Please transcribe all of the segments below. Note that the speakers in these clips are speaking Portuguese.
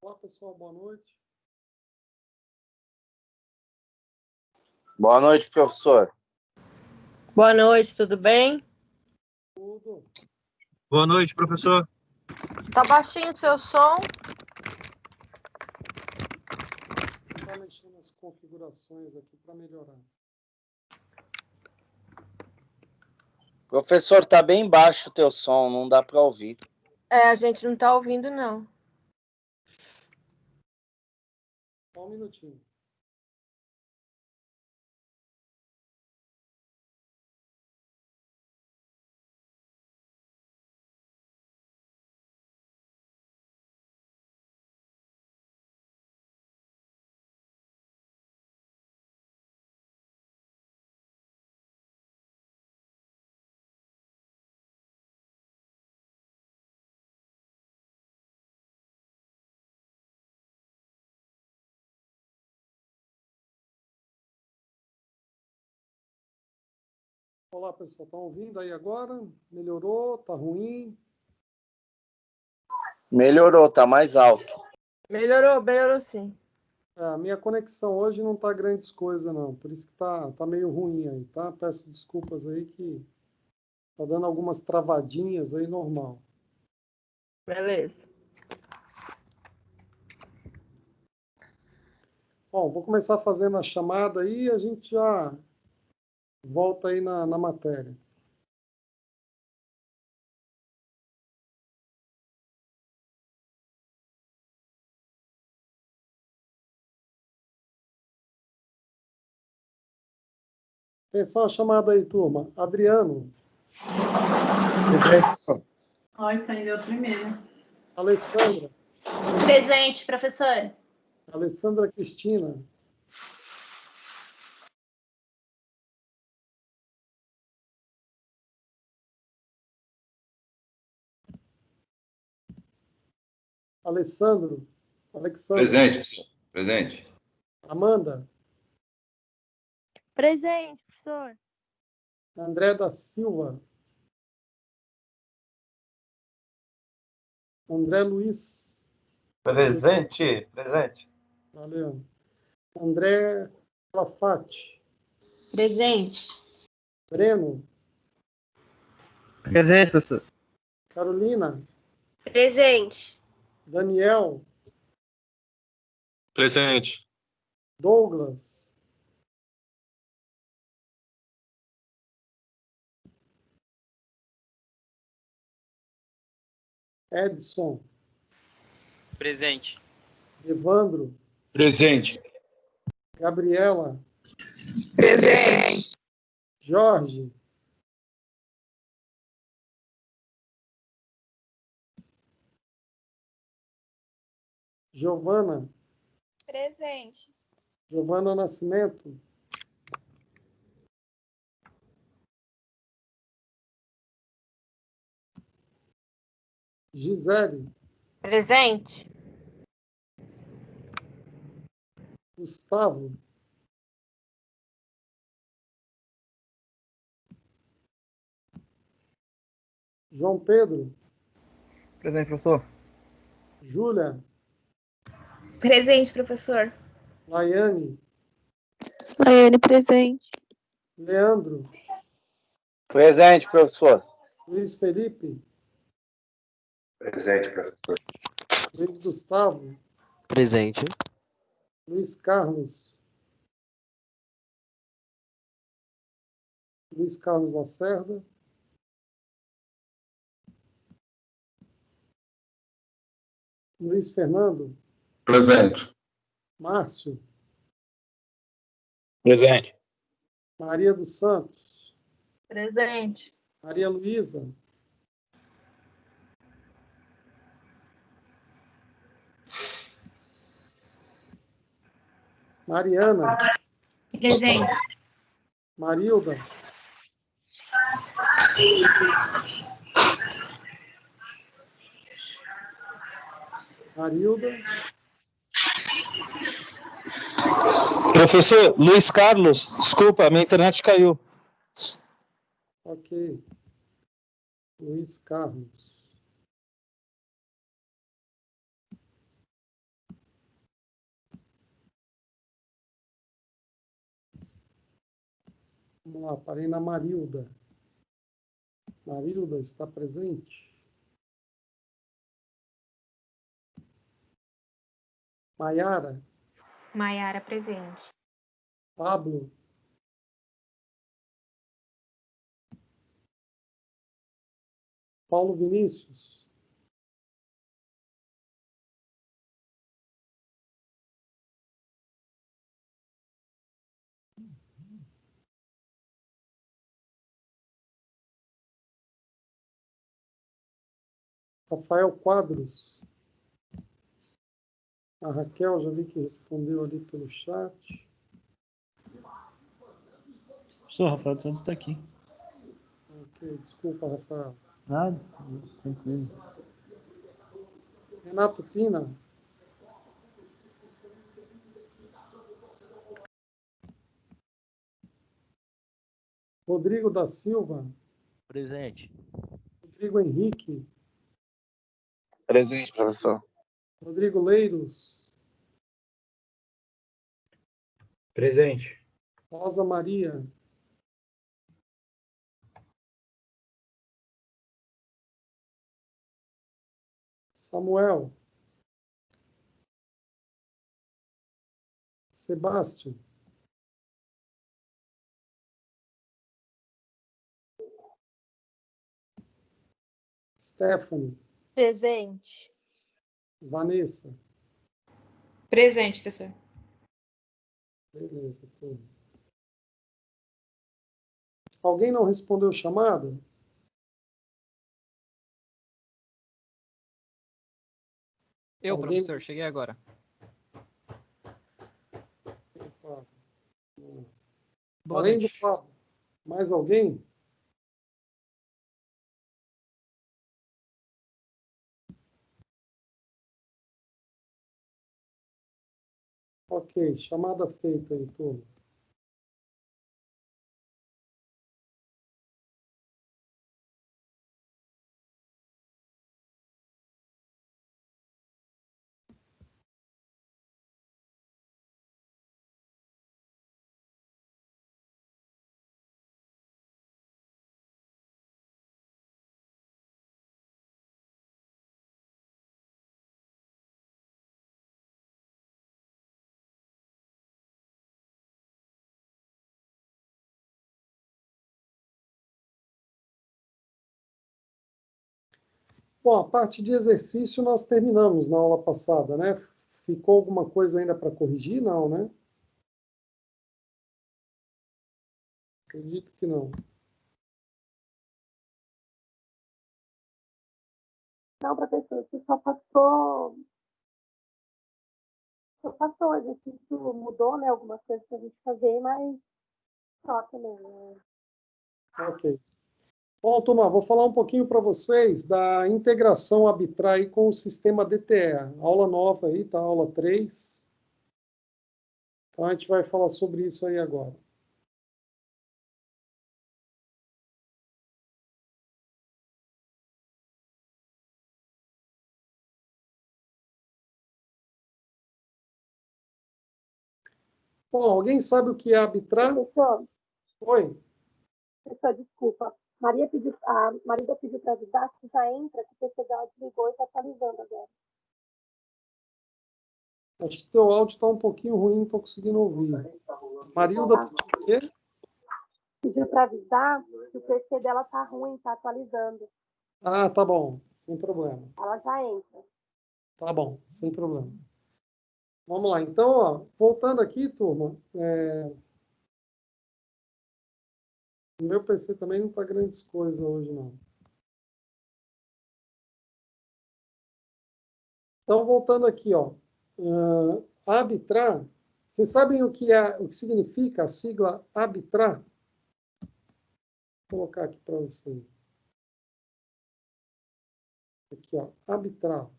Olá, pessoal, boa noite. Boa noite, professor. Boa noite, tudo bem? Tudo. Boa noite, professor. Tá baixinho o seu som? Está mexendo nas configurações aqui para melhorar. Professor, tá bem baixo o teu som, não dá para ouvir. A gente não tá ouvindo, não. Só um minutinho. Olá, pessoal, estão ouvindo aí agora? Melhorou? Tá ruim? Melhorou, tá mais alto. Melhorou sim. A minha conexão hoje não tá grandes coisas, não. Por isso que tá meio ruim aí, tá? Peço desculpas aí que tá dando algumas travadinhas aí, normal. Beleza. Bom, vou começar fazendo a chamada aí e a gente já volta aí na matéria. Atenção a chamada aí, turma. Adriano. Oi, Caio, primeiro. Alessandra. Presente, professor. Alessandra Cristina. Alessandro. Alexandre. Presente, professor. Presente. Amanda. Presente, professor. André da Silva. André Luiz. Presente. Valeu. André Calafate. Presente. Breno. Presente, professor. Carolina. Presente. Daniel. Presente. Douglas. Edson. Presente. Evandro. Presente. Gabriela. Presente. Jorge. Giovana. Presente. Giovana Nascimento. Gisele. Presente. Gustavo. João Pedro. Presente, professor. Júlia. Presente, professor. Laiane. Laiane, presente. Leandro. Presente, professor. Luiz Felipe. Presente, professor. Luiz Gustavo. Presente. Luiz Carlos. Luiz Carlos Lacerda. Luiz Fernando. Presente. Márcio. Presente. Maria dos Santos. Presente. Maria Luísa. Mariana. Presente. Marilda. Marilda. Professor, Luiz Carlos, desculpa, minha internet caiu. Ok. Luiz Carlos. Vamos lá, parei na Marilda. Marilda está presente? Maiara? Maiara presente. Pablo? Paulo Vinícius? Rafael Quadros? A Raquel, já vi que respondeu ali pelo chat. Professor, Rafael dos Santos está aqui. Ok, desculpa, Rafael. Nada, tranquilo. Renato Pina? Rodrigo da Silva? Presente. Rodrigo Henrique? Presente, professor. Rodrigo Leiros? Presente. Rosa Maria? Samuel? Sebastião? Stephanie? Presente. Vanessa? Presente, professor. Beleza, tudo. Alguém não respondeu o chamado? Eu, Alguém? professor, cheguei agora. Opa. Boa Além do noite. Pablo, mais alguém? Ok, chamada feita aí, turma. Bom, a parte de exercício nós terminamos na aula passada, né? Ficou alguma coisa ainda para corrigir? Não, né? Acredito que não. Não, professor, você só passou o exercício, mudou, né, algumas coisas para a gente fazer, mas só também. Né? Ok. Bom, turma, vou falar um pouquinho para vocês da integração arbitrária com o sistema DTE. Aula nova aí, tá? Aula 3. Então, a gente vai falar sobre isso aí agora. Bom, alguém sabe o que é arbitrar? Professor, Oi? professor, desculpa. A Marida pediu para avisar que já entra, que o PC dela desligou e está atualizando agora. Acho que teu áudio está um pouquinho ruim, não estou conseguindo ouvir. Marilda pediu o quê? Pediu para avisar que o PC dela está ruim, está atualizando. Ah, tá bom, sem problema. Ela já entra. Tá bom, sem problema. Vamos lá, então, ó, voltando aqui, turma, o meu PC também não está grandes coisas hoje, não. Então, voltando aqui, ó, arbitrar, vocês sabem o que significa a sigla arbitrar? Vou colocar aqui para vocês. Aqui, ó, arbitrar.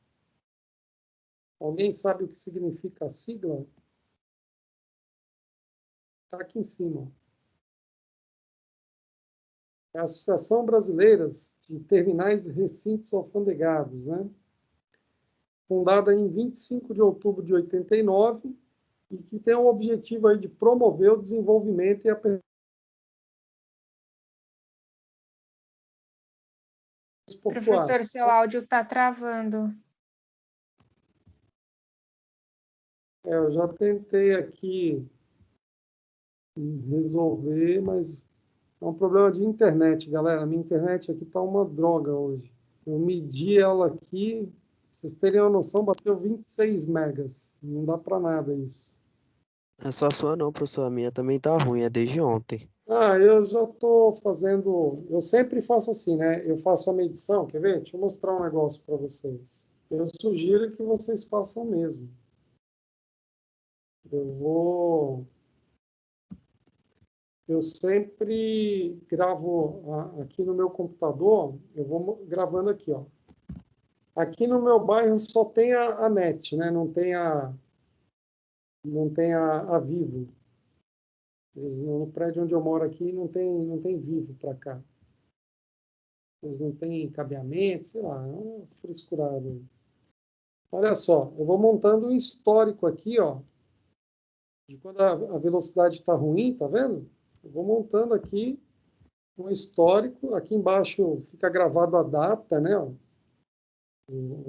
Alguém sabe o que significa a sigla? Está aqui em cima. É a Associação Brasileira de Terminais e Recintos Alfandegados, né? Fundada em 25 de outubro de 89 e que tem o objetivo aí de promover o desenvolvimento e a portuário. Professor, seu áudio está travando. Eu já tentei aqui resolver, mas é um problema de internet, galera. Minha internet aqui tá uma droga hoje. Eu medi ela aqui, vocês terem uma noção, bateu 26 megas. Não dá para nada isso. Não é só a sua não, professor. A minha também tá ruim, é desde ontem. Eu já estou fazendo. Eu sempre faço assim, né? Eu faço a medição. Quer ver? Deixa eu mostrar um negócio para vocês. Eu sugiro que vocês façam mesmo. Eu sempre gravo aqui no meu computador. Eu vou gravando aqui, ó. Aqui no meu bairro só tem a NET, né? Não tem a Vivo. No prédio onde eu moro aqui não tem Vivo para cá. Eles não têm cabeamento, sei lá, é umas frescuradas. Olha só, eu vou montando um histórico aqui, ó, de quando a velocidade está ruim, tá vendo? Eu vou montando aqui um histórico. Aqui embaixo fica gravado a data, né? Ó.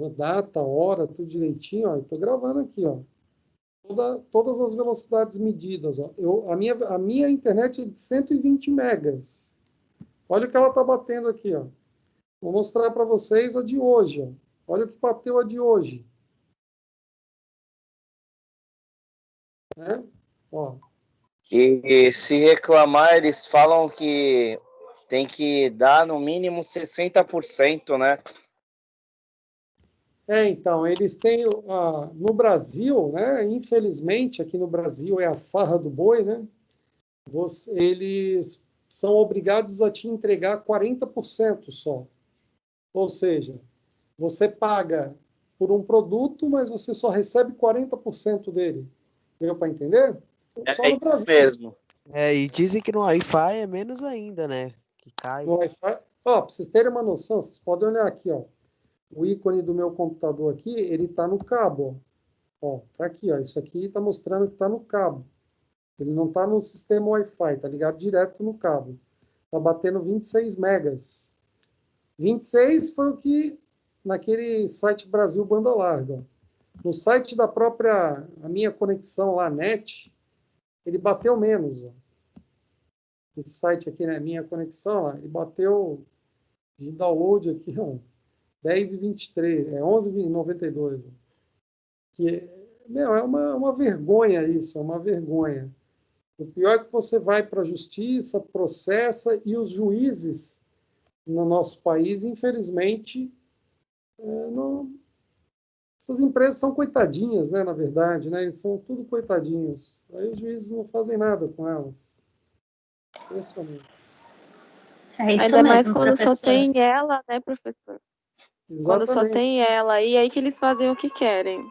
A data, a hora, tudo direitinho, ó. Estou gravando aqui, ó. Todas as velocidades medidas, ó. A minha internet é de 120 megas. Olha o que ela está batendo aqui, ó. Vou mostrar para vocês a de hoje, ó. Olha o que bateu a de hoje. Né? Ó. E se reclamar, eles falam que tem que dar no mínimo 60%, né? Então, eles têm no Brasil, né? Infelizmente, aqui no Brasil é a farra do boi, né? Eles são obrigados a te entregar 40% só. Ou seja, você paga por um produto, mas você só recebe 40% dele. Deu para entender? Só no Isso Brasil. mesmo. E dizem que no Wi-Fi é menos ainda, né? Que cai. No Wi-Fi. Ó, para vocês terem uma noção, vocês podem olhar aqui, ó. O ícone do meu computador aqui, ele está no cabo. Ó, tá aqui, ó. Isso aqui está mostrando que está no cabo. Ele não está no sistema Wi-Fi, está ligado direto no cabo. Está batendo 26 megas. 26 foi o que naquele site Brasil Banda Larga. No site da própria, a minha conexão lá, NET, ele bateu menos. Ó. Esse site aqui, né, minha conexão, ó, ele bateu de download aqui, ó, 10,23, 11,92. Que, é uma vergonha isso, é uma vergonha. O pior é que você vai para a justiça, processa, e os juízes no nosso país, infelizmente, não... essas empresas são coitadinhas, né, na verdade, né? Eles são tudo coitadinhos. Aí os juízes não fazem nada com elas. Impressionante. É isso Ainda mais mesmo, quando professor. só tem ela, né, professor? Quando só Exatamente. tem ela, aí é aí que eles fazem o que querem.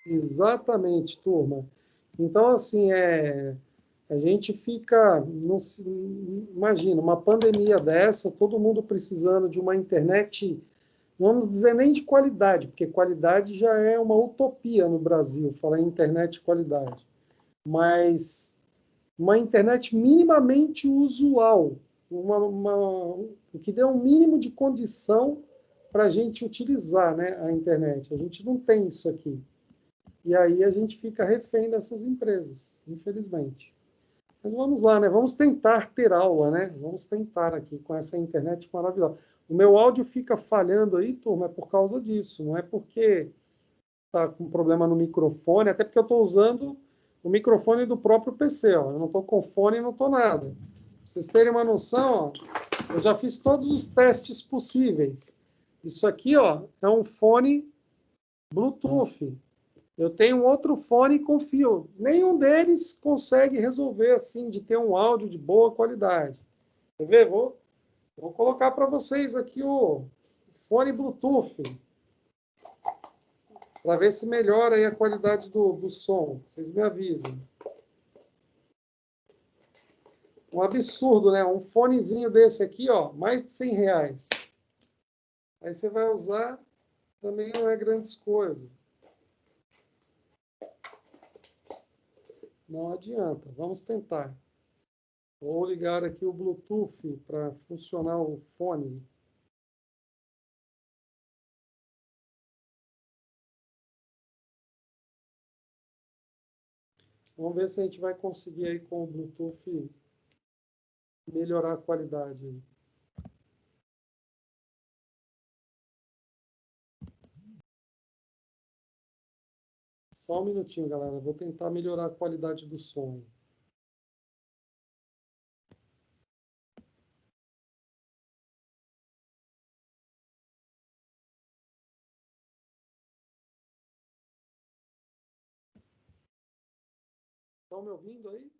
Exatamente, turma. Então, assim, a gente fica, imagina, uma pandemia dessa, todo mundo precisando de uma internet, não vamos dizer nem de qualidade, porque qualidade já é uma utopia no Brasil, falar em internet de qualidade, mas uma internet minimamente usual, o que dê um mínimo de condição para a gente utilizar, né, a internet. A gente não tem isso aqui. E aí a gente fica refém dessas empresas, infelizmente. Mas vamos lá, né? Vamos tentar ter aula, né? Vamos tentar aqui com essa internet maravilhosa. O meu áudio fica falhando aí, turma, é por causa disso. Não é porque está com problema no microfone, até porque eu estou usando o microfone do próprio PC. Ó. Eu não estou com fone e não estou nada. Pra vocês terem uma noção, ó, eu já fiz todos os testes possíveis. Isso aqui, ó, é um fone Bluetooth. Eu tenho um outro fone com fio. Nenhum deles consegue resolver assim, de ter um áudio de boa qualidade. Quer ver? Vou colocar para vocês aqui o fone Bluetooth, para ver se melhora aí a qualidade do som. Vocês me avisem. Um absurdo, né? Um fonezinho desse aqui, ó, mais de R$100. Aí você vai usar, também não é grandes coisas. Não adianta, vamos tentar. Vou ligar aqui o Bluetooth para funcionar o fone. Vamos ver se a gente vai conseguir aí com o Bluetooth melhorar a qualidade. Aí. Só um minutinho, galera. Vou tentar melhorar a qualidade do som. Estão me ouvindo aí?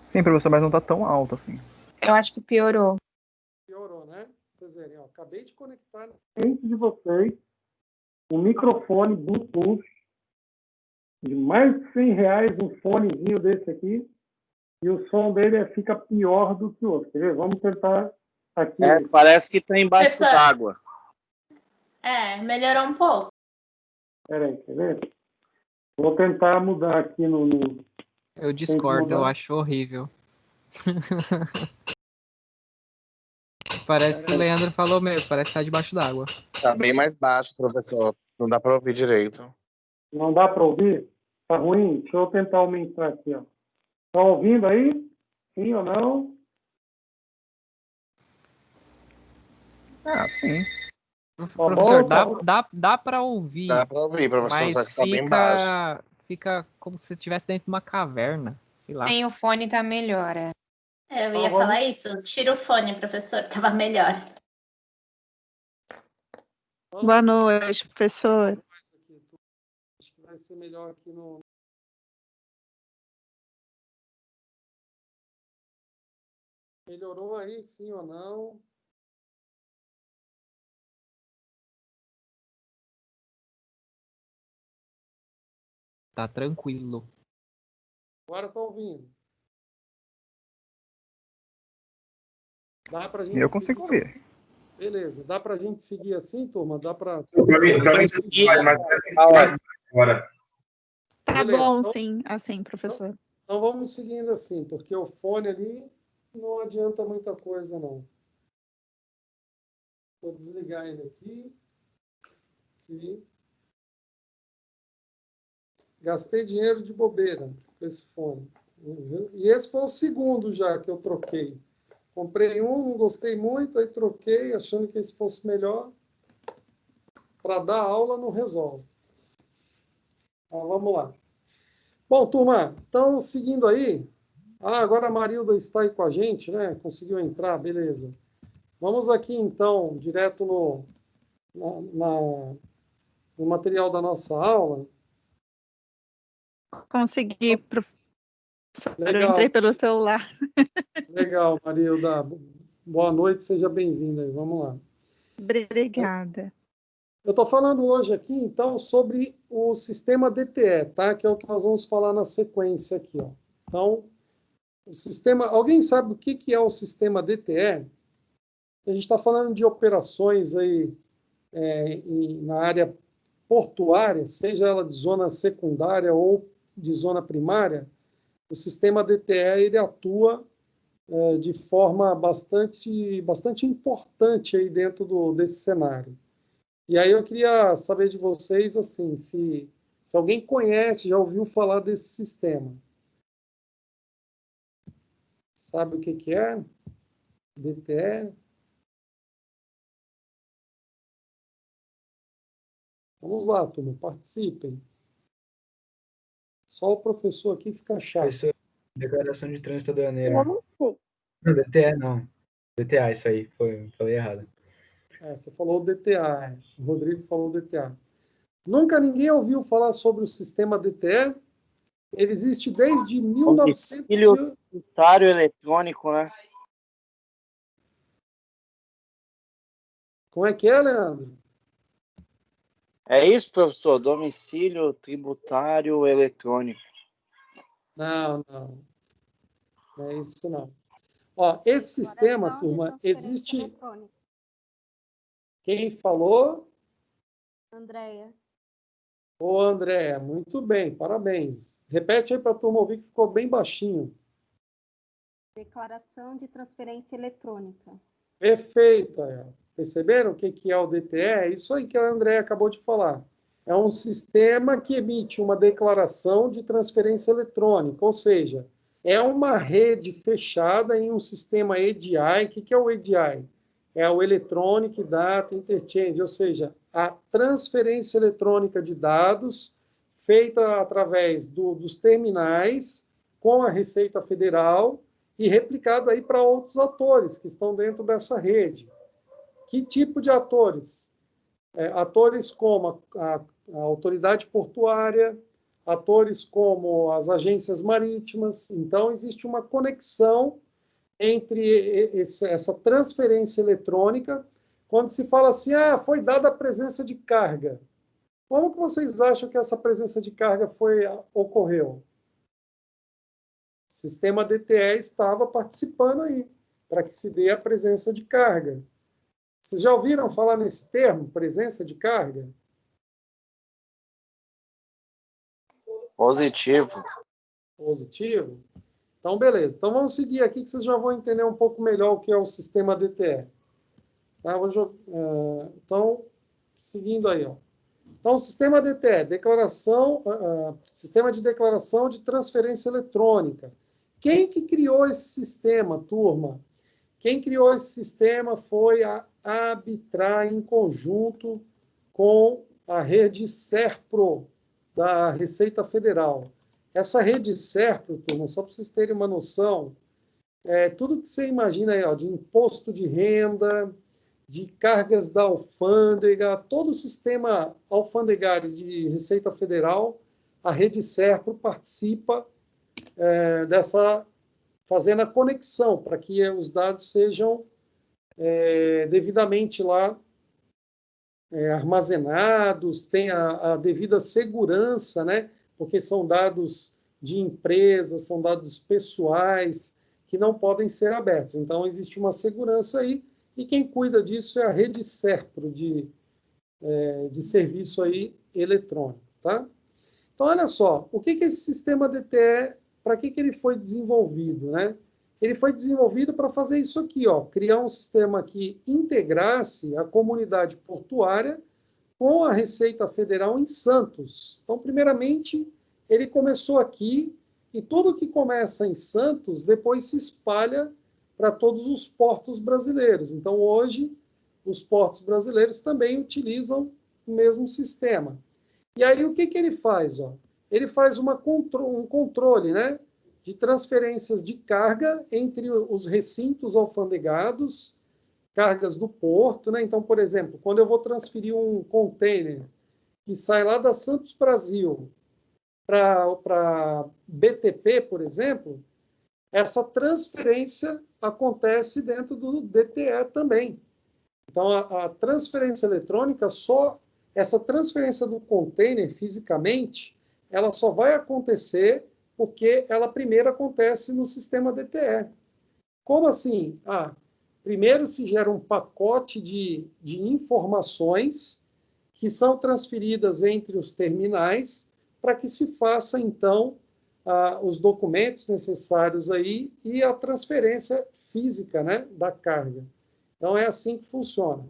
Sim, professor, mas não tá tão alto assim. Eu acho que piorou. Piorou, né? Vocês verem, ó. Acabei de conectar na frente de vocês um microfone Bluetooth de mais de R$100, um fonezinho desse aqui, e o som dele fica pior do que o outro. Quer ver? Vamos tentar aqui. Parece que está embaixo d'água. Melhorou um pouco. Peraí, quer ver? Vou tentar mudar aqui no... Eu discordo, eu acho horrível. Parece que o Leandro falou mesmo, parece que tá debaixo d'água. Tá bem mais baixo, professor. Não dá para ouvir direito. Não dá para ouvir? Tá ruim? Deixa eu tentar aumentar aqui, ó. Tá ouvindo aí? Sim ou não? Ah, sim. Tá Professor, bom, dá para ouvir. Dá para ouvir, professor, mas só que tá bem baixo. Fica como se estivesse dentro de uma caverna. Sei lá. Sem o fone tá melhor. Eu ia falar isso. Tira o fone, professor. Tava melhor. Boa noite, professor. Acho que vai ser melhor aqui no... Melhorou aí, sim ou não? Tá tranquilo. Agora tá ouvindo. Dá pra gente... Eu consigo ver. Beleza. Dá pra gente seguir assim, turma? Dá pra... Tá bom, sim, assim, professor. Então vamos seguindo assim, porque o fone ali não adianta muita coisa, não. Vou desligar ele aqui. Gastei dinheiro de bobeira com esse fone. E esse foi o segundo já que eu troquei. Comprei um, não gostei muito, aí troquei, achando que esse fosse melhor. Para dar aula, não resolve. Então, vamos lá. Bom, turma, então, seguindo aí. Agora a Marilda está aí com a gente, né? Conseguiu entrar, beleza. Vamos aqui, então, direto no material da nossa aula. Consegui, professor. Legal. Eu entrei pelo celular. Legal, Marilda. Boa noite, seja bem-vinda aí. Vamos lá. Obrigada. Eu estou falando hoje aqui, então, sobre o sistema DTE, tá? Que é o que nós vamos falar na sequência aqui, ó. Então, o sistema... Alguém sabe o que é o sistema DTE? A gente está falando de operações aí na área portuária, seja ela de zona secundária ou de zona primária. O sistema DTE ele atua de forma bastante importante aí dentro desse cenário. E aí eu queria saber de vocês, assim, se alguém conhece, já ouviu falar desse sistema. Sabe o que é? DTE? Vamos lá, turma, participem. Só o professor aqui fica chato. Professor, declaração de trânsito aduaneira. Eu não sei. Não, DTE não. DTA, isso aí, falei errado. Você falou o DTA, o Rodrigo falou o DTA. Nunca ninguém ouviu falar sobre o sistema DTE? Ele existe desde 1900. Domicílio tributário eletrônico, né? Como é que é, Leandro? É isso, professor? Domicílio tributário eletrônico. Não. Não é isso, não. Ó, esse sistema, turma, existe... Quem falou? Andréia. Ô, André, muito bem, parabéns. Repete aí para a turma ouvir que ficou bem baixinho. Declaração de transferência eletrônica. Perfeito. Perceberam o que é o DTE? É isso aí que a André acabou de falar. é um sistema que emite uma declaração de transferência eletrônica, ou seja, é uma rede fechada em um sistema EDI. O que é o EDI? É o Electronic Data Interchange, ou seja, a transferência eletrônica de dados feita através dos terminais com a Receita Federal e replicado aí para outros atores que estão dentro dessa rede. Que tipo de atores? Atores como a autoridade portuária, atores como as agências marítimas. Então, existe uma conexão entre essa transferência eletrônica, quando se fala assim, foi dada a presença de carga. Como que vocês acham que essa presença de carga ocorreu? O sistema DTE estava participando aí, para que se dê a presença de carga. Vocês já ouviram falar nesse termo, presença de carga? Positivo. Positivo? Então, beleza. Então, vamos seguir aqui, que vocês já vão entender um pouco melhor o que é o sistema DTE. Tá? Então, seguindo aí. Ó. Então, o sistema DTE, sistema de declaração de transferência eletrônica. Quem que criou esse sistema, turma? Quem criou esse sistema foi a Arbitrar, em conjunto com a rede SERPRO, da Receita Federal. Essa rede SERPRO, turma, só para vocês terem uma noção, tudo que você imagina aí, ó, de imposto de renda, de cargas da alfândega, todo o sistema alfandegário de Receita Federal, a rede SERPRO participa fazendo a conexão para que os dados sejam devidamente lá armazenados, tenha a devida segurança, né? Porque são dados de empresas, são dados pessoais que não podem ser abertos. Então, existe uma segurança aí, e quem cuida disso é a rede SERPRO, de serviço aí eletrônico, tá? Então, olha só, o que é esse sistema DTE, para que ele foi desenvolvido, né? Ele foi desenvolvido para fazer isso aqui, ó, criar um sistema que integrasse a comunidade portuária com a Receita Federal em Santos. Então, primeiramente, ele começou aqui, e tudo que começa em Santos, depois se espalha para todos os portos brasileiros. Então, hoje, os portos brasileiros também utilizam o mesmo sistema. E aí, o que ele faz? Ó? Ele faz um controle, né, de transferências de carga entre os recintos alfandegados, cargas do porto, né? Então, por exemplo, quando eu vou transferir um container que sai lá da Santos Brasil para BTP, por exemplo, essa transferência acontece dentro do DTE também. Então, a transferência eletrônica, essa transferência do container fisicamente, ela só vai acontecer porque ela primeiro acontece no sistema DTE. Como assim? Primeiro se gera um pacote de informações que são transferidas entre os terminais para que se faça, então, os documentos necessários aí e a transferência física, né, da carga. Então, é assim que funciona.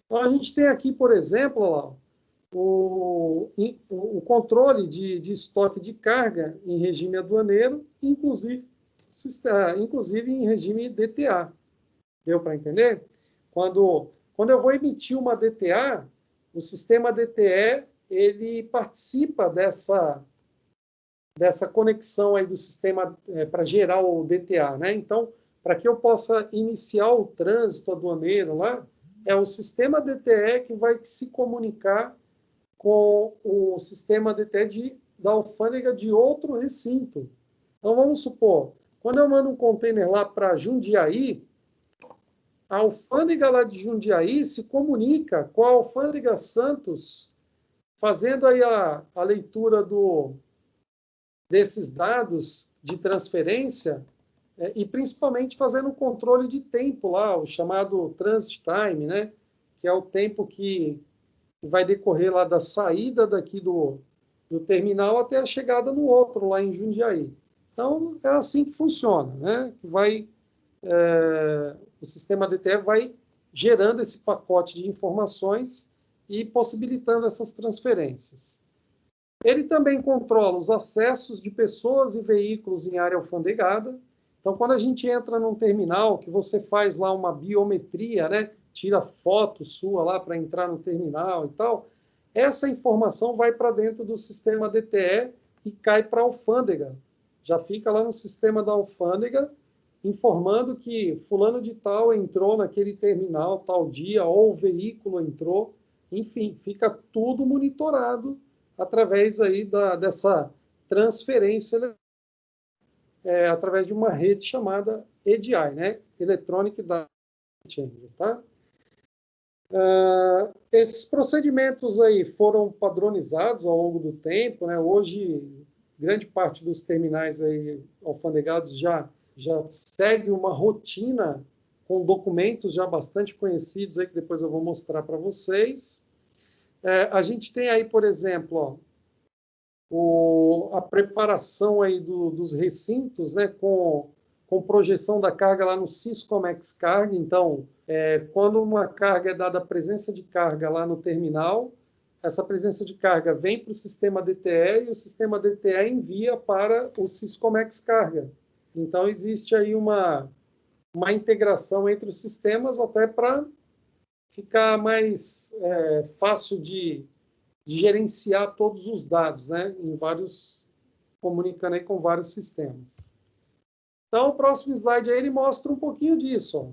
Então, a gente tem aqui, por exemplo, ó, o controle de estoque de carga em regime aduaneiro, inclusive em regime DTA. Deu para entender? Quando eu vou emitir uma DTA, o sistema DTE ele participa dessa conexão aí do sistema para gerar o DTA, né? Então, para que eu possa iniciar o trânsito aduaneiro lá, é o sistema DTE que vai se comunicar com o sistema DTE da alfândega de outro recinto. Então, vamos supor, quando eu mando um container lá para Jundiaí, a alfândega lá de Jundiaí se comunica com a alfândega Santos, fazendo aí a leitura desses dados de transferência e principalmente fazendo o controle de tempo lá, o chamado transit time, né? Que é o tempo que vai decorrer lá da saída daqui do terminal até a chegada no outro, lá em Jundiaí. Então, é assim que funciona, né? O sistema DTE vai gerando esse pacote de informações e possibilitando essas transferências. Ele também controla os acessos de pessoas e veículos em área alfandegada. Então, quando a gente entra num terminal, que você faz lá uma biometria, né, tira foto sua lá para entrar no terminal e tal, essa informação vai para dentro do sistema DTE e cai para a alfândega. Já fica lá no sistema da alfândega, informando que fulano de tal entrou naquele terminal tal dia, ou o veículo entrou, enfim, fica tudo monitorado através aí dessa transferência, através de uma rede chamada EDI, né? Electronic Data Exchange, tá? Esses procedimentos aí foram padronizados ao longo do tempo, né? Hoje, grande parte dos terminais aí alfandegados já segue uma rotina com documentos já bastante conhecidos aí, que depois eu vou mostrar para vocês. A gente tem aí, por exemplo, a preparação aí dos recintos, né, com projeção da carga lá no Syscomex Carga. Então, quando uma carga é dada a presença de carga lá no terminal, essa presença de carga vem para o sistema DTE e o sistema DTE envia para o Syscomex Carga. Então, existe aí uma integração entre os sistemas até para ficar mais fácil de gerenciar todos os dados, né, comunicando aí com vários sistemas. Então, o próximo slide aí, ele mostra um pouquinho disso. Ó.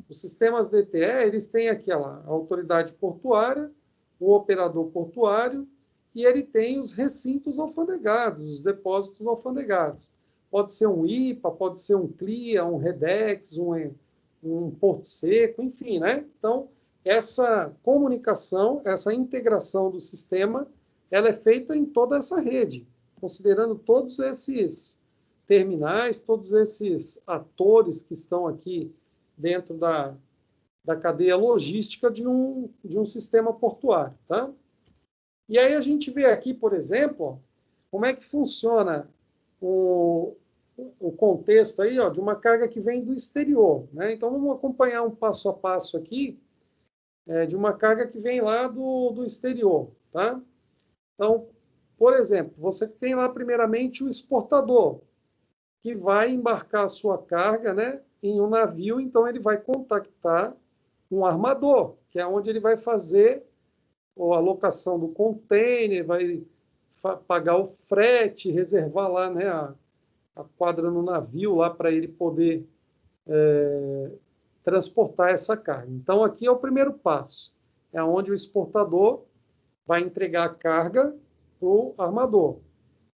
Os sistemas DTE, eles têm aqui a autoridade portuária, o operador portuário, e ele tem os recintos alfandegados, os depósitos alfandegados. Pode ser um IPA, pode ser um CLIA, um REDEX, um Porto Seco, enfim, né? Então, essa comunicação, essa integração do sistema, ela é feita em toda essa rede, considerando todos esses terminais, todos esses atores que estão aqui dentro da cadeia logística de um sistema portuário, tá? E aí a gente vê aqui, por exemplo, ó, como é que funciona o contexto aí, ó, de uma carga que vem do exterior, né? Então, vamos acompanhar um passo a passo aqui, de uma carga que vem lá do exterior, tá? Então, por exemplo, você tem lá primeiramente o exportador, que vai embarcar a sua carga, né, em um navio, então ele vai contactar um armador, que é onde ele vai fazer a alocação do container, vai pagar o frete, reservar lá, né, a quadra no navio lá para ele poder transportar essa carga. Então, aqui é o primeiro passo, é onde o exportador vai entregar a carga para o armador.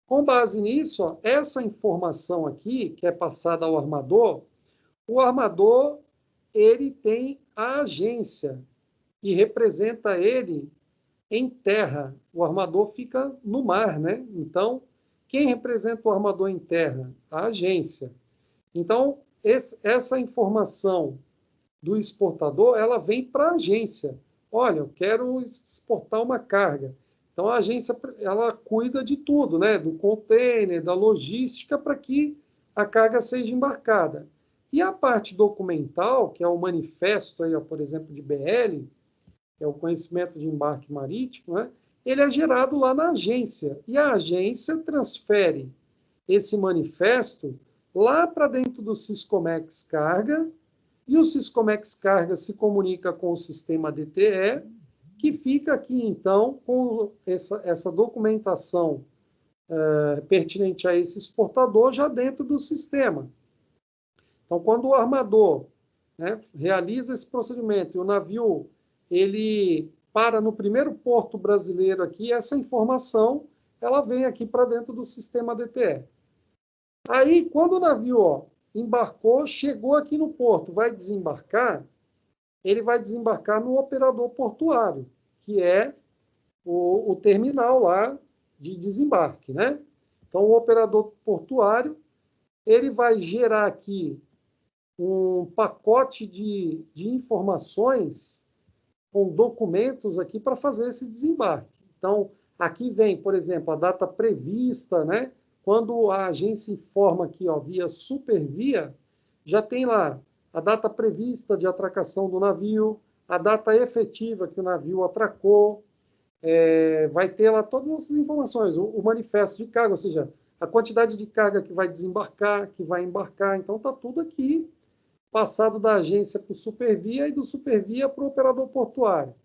Com base nisso, ó, essa informação aqui, que é passada ao armador, o armador, ele tem a agência, que representa ele em terra. O armador fica no mar, né? Então, quem representa o armador em terra? A agência. Então, essa informação do exportador, ela vem para a agência. Olha, eu quero exportar uma carga. Então, a agência, ela cuida de tudo, né? Do container, da logística, para que a carga seja embarcada. E a parte documental, que é o manifesto, aí, ó, por exemplo, de BL, que é o conhecimento de embarque marítimo, né? Ele é gerado lá na agência. E a agência transfere esse manifesto lá para dentro do Syscomex Carga, e o Syscomex Carga se comunica com o sistema DTE, que fica aqui, então, com essa documentação pertinente a esse exportador já dentro do sistema. Então, quando o armador, né, realiza esse procedimento e o navio ele para no primeiro porto brasileiro aqui, essa informação ela vem aqui para dentro do sistema DTE. Aí, quando o navio, ó, embarcou, chegou aqui no porto, vai desembarcar, ele vai desembarcar no operador portuário, que é o terminal lá de desembarque, né? Então, o operador portuário, ele vai gerar aqui um pacote de informações com documentos aqui para fazer esse desembarque. Então, aqui vem, por exemplo, a data prevista, né? Quando a agência informa aqui, ó, via Supervia, já tem lá a data prevista de atracação do navio, a data efetiva que o navio atracou, vai ter lá todas essas informações, o manifesto de carga, ou seja, a quantidade de carga que vai desembarcar, que vai embarcar. Então, está tudo aqui, passado da agência para o supervia e do supervia para o operador portuário.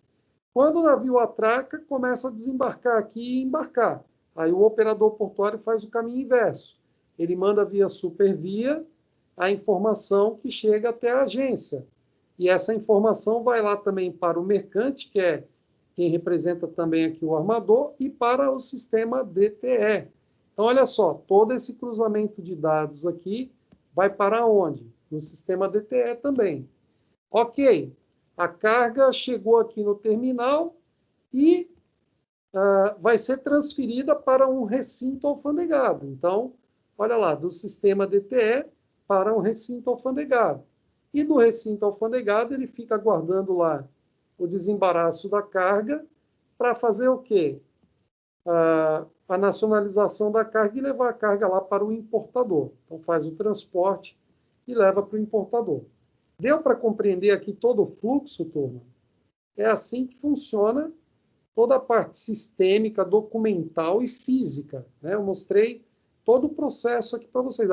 Quando o navio atraca, começa a desembarcar aqui e embarcar. Aí o operador portuário faz o caminho inverso. Ele manda via supervia a informação que chega até a agência. E essa informação vai lá também para o mercante, que é quem representa também aqui o armador, e para o sistema DTE. Então, olha só, todo esse cruzamento de dados aqui vai para onde? No sistema DTE também. Ok, a carga chegou aqui no terminal e vai ser transferida para um recinto alfandegado. Então, olha lá, do sistema DTE para um recinto alfandegado. E do recinto alfandegado, ele fica aguardando lá o desembaraço da carga para fazer o quê? A nacionalização da carga e levar a carga lá para o importador. Então, faz o transporte e leva para o importador. Deu para compreender aqui todo o fluxo, turma? É assim que funciona toda a parte sistêmica, documental e física, né? Eu mostrei todo o processo aqui para vocês.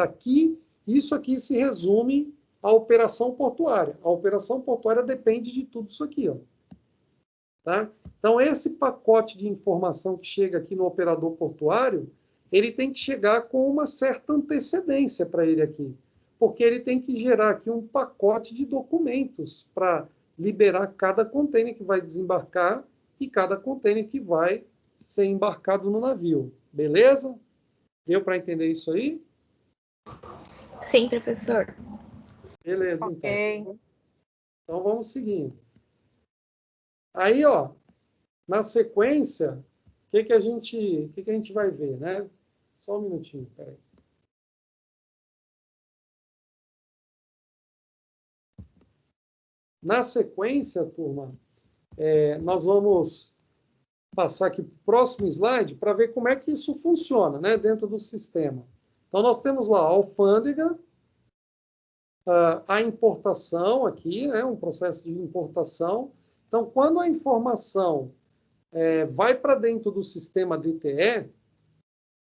Isso aqui se resume à operação portuária. A operação portuária depende de tudo isso aqui, ó. Tá? Então, esse pacote de informação que chega aqui no operador portuário, ele tem que chegar com uma certa antecedência para ele aqui, porque ele tem que gerar aqui um pacote de documentos para liberar cada contêiner que vai desembarcar e cada contêiner que vai ser embarcado no navio. Beleza? Deu para entender isso aí? Sim, professor. Beleza, Ok. então. Então, vamos seguindo. Aí, ó, na sequência, o que a gente vai ver, né? Só um minutinho, peraí. Na sequência, turma, nós vamos passar aqui para o próximo slide para ver como é que isso funciona, né, dentro do sistema. Então, nós temos lá a alfândega, a importação aqui, né, um processo de importação. Então, quando a informação vai para dentro do sistema DTE,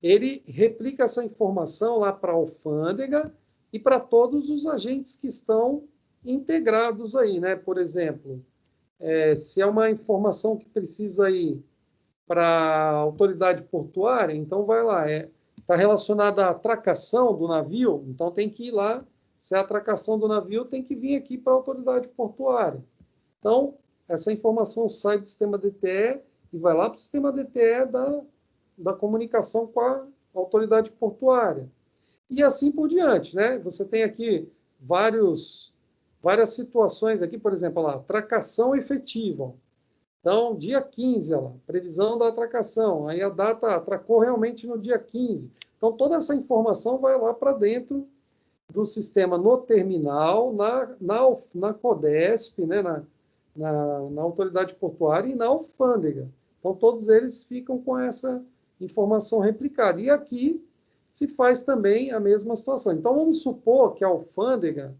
ele replica essa informação lá para a alfândega e para todos os agentes que estão integrados aí, né? Por exemplo, se é uma informação que precisa ir para a autoridade portuária, então vai lá, está relacionada à atracação do navio, então tem que ir lá, se é a atracação do navio, tem que vir aqui para a autoridade portuária. Então, essa informação sai do sistema DTE e vai lá para o sistema DTE da comunicação com a autoridade portuária. E assim por diante, né? Você tem aqui várias situações aqui, por exemplo, lá, atracação efetiva. Então, dia 15, lá, previsão da atracação. Aí a data atracou realmente no dia 15. Então, toda essa informação vai lá para dentro do sistema no terminal, na CODESP, né? Na autoridade portuária e na alfândega. Então, todos eles ficam com essa informação replicada. E aqui se faz também a mesma situação. Então, vamos supor que a alfândega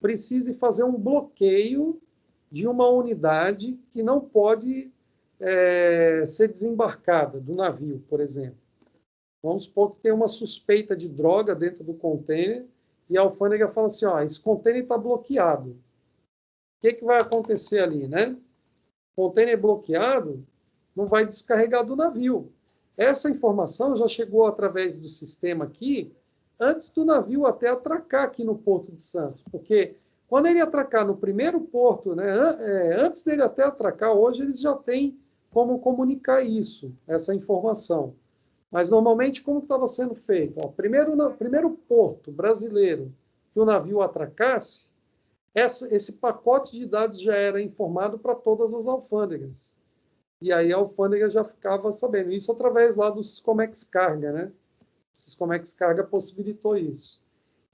precise fazer um bloqueio de uma unidade que não pode ser desembarcada do navio, por exemplo. Vamos supor que tem uma suspeita de droga dentro do contêiner e a alfândega fala assim, ó, esse contêiner está bloqueado. O que vai acontecer ali, né? O contêiner bloqueado não vai descarregar do navio. Essa informação já chegou através do sistema aqui, antes do navio até atracar aqui no Porto de Santos. Porque quando ele atracar no primeiro porto, né, antes dele até atracar, hoje eles já têm como comunicar isso, essa informação. Mas normalmente como estava sendo feito? Ó, primeiro porto brasileiro que o navio atracasse, esse pacote de dados já era informado para todas as alfândegas. E aí a alfândega já ficava sabendo. Isso através lá do Siscomex Carga, né? O Siscomex Carga possibilitou isso.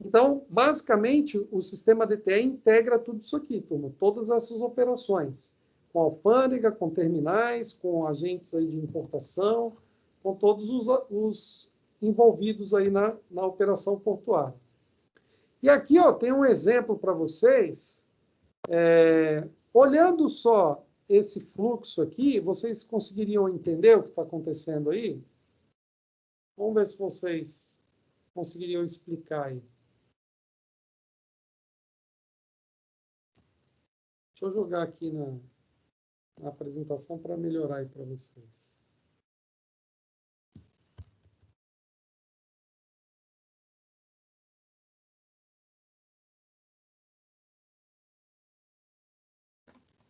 Então, basicamente, o sistema DTE integra tudo isso aqui, turma. Todas essas operações. Com alfândega, com terminais, com agentes aí de importação, com todos os envolvidos aí na operação portuária. E aqui, ó, tem um exemplo para vocês. Olhando só esse fluxo aqui, vocês conseguiriam entender o que está acontecendo aí? Vamos ver se vocês conseguiriam explicar aí. Deixa eu jogar aqui na apresentação para melhorar aí para vocês.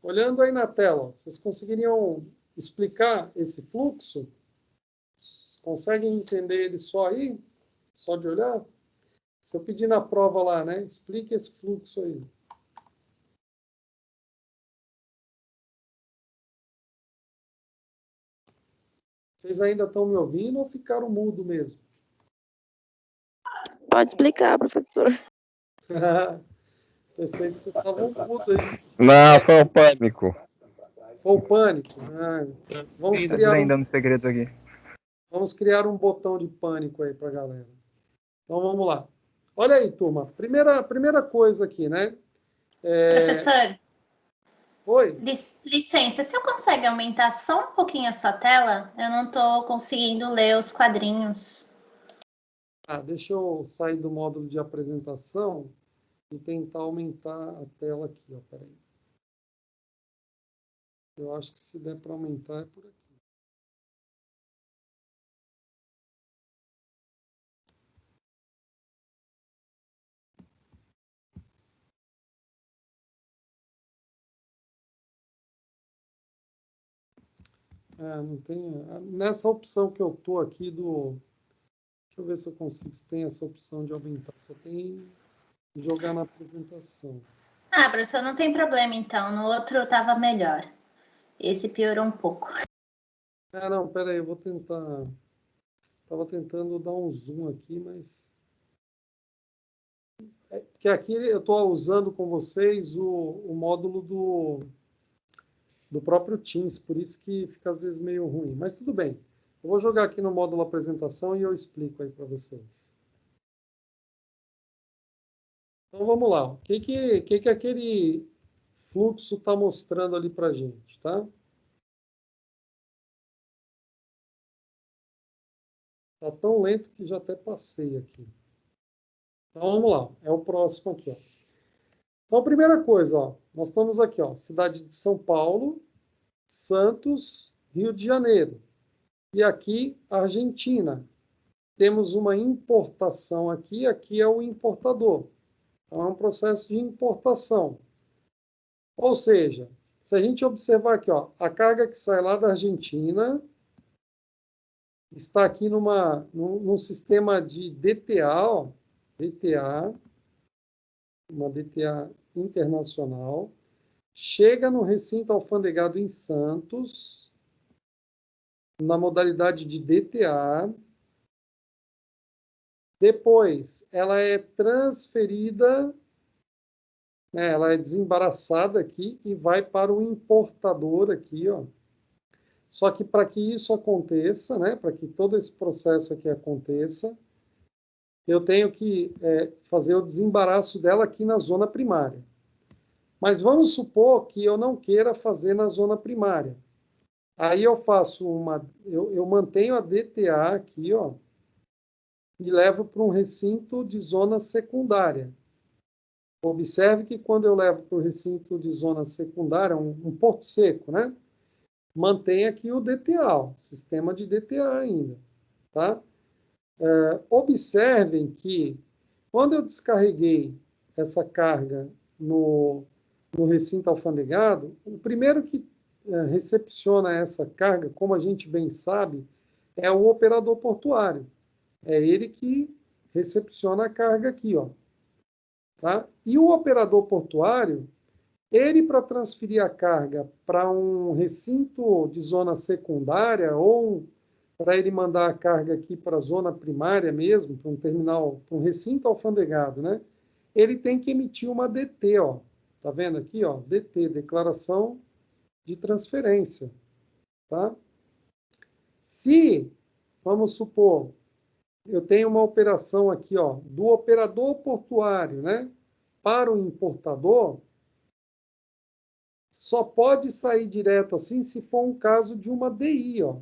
Olhando aí na tela, vocês conseguiriam explicar esse fluxo? Conseguem entender ele só aí? Só de olhar? Se eu pedir na prova lá, né? Explique esse fluxo aí. Vocês ainda estão me ouvindo ou ficaram mudo mesmo? Pode explicar, professor. Pensei que vocês estavam mudos aí. Não, foi o pânico. Foi o pânico? Vamos criar Ainda segredos aqui. Vamos criar um botão de pânico aí para a galera. Então, vamos lá. Olha aí, turma. Primeira coisa aqui, né? Professor. Oi? Licença, se eu consegue aumentar só um pouquinho a sua tela, eu não estou conseguindo ler os quadrinhos. Deixa eu sair do módulo de apresentação e tentar aumentar a tela aqui. Peraí. Eu acho que se der para aumentar é por aqui. Não tem. Nessa opção que eu estou aqui do. Deixa eu ver se eu consigo. Se tem essa opção de aumentar. Só tem que jogar na apresentação. Professor, não tem problema então. No outro estava melhor. Esse piorou um pouco. Não, peraí, eu vou tentar. Estava tentando dar um zoom aqui, mas. Porque aqui eu estou usando com vocês o módulo do próprio Teams, por isso que fica às vezes meio ruim. Mas tudo bem. Eu vou jogar aqui no módulo apresentação e eu explico aí para vocês. Então vamos lá. O que aquele fluxo está mostrando ali para a gente, tá? Está tão lento que já até passei aqui. Então vamos lá. É o próximo aqui, ó. Então, a primeira coisa, ó, nós estamos aqui, ó, cidade de São Paulo, Santos, Rio de Janeiro. E aqui, Argentina. Temos uma importação aqui é o importador. Então, é um processo de importação. Ou seja, se a gente observar aqui, ó, a carga que sai lá da Argentina está aqui num sistema de DTA, ó, uma DTA internacional, chega no recinto alfandegado em Santos, na modalidade de DTA. Depois, ela é transferida, né, ela é desembaraçada aqui e vai para o importador aqui, ó. Só que para que isso aconteça, né, para que todo esse processo aqui aconteça, eu tenho que fazer o desembaraço dela aqui na zona primária. Mas vamos supor que eu não queira fazer na zona primária. Aí eu faço eu mantenho a DTA aqui, ó, e levo para um recinto de zona secundária. Observe que quando eu levo para o recinto de zona secundária, um porto seco, né? Mantém aqui o DTA, o sistema de DTA ainda, tá? Observem que quando eu descarreguei essa carga no recinto alfandegado, o primeiro que recepciona essa carga, como a gente bem sabe, é o operador portuário. É ele que recepciona a carga aqui, ó. Tá? E o operador portuário, ele para transferir a carga para um recinto de zona secundária ou para ele mandar a carga aqui para a zona primária mesmo, para um terminal, para um recinto alfandegado, né? Ele tem que emitir uma DT, ó. Tá vendo aqui, ó? DT, Declaração de Transferência, tá? Se, vamos supor, eu tenho uma operação aqui, ó, do operador portuário, né, para o importador, só pode sair direto assim se for um caso de uma DI, ó.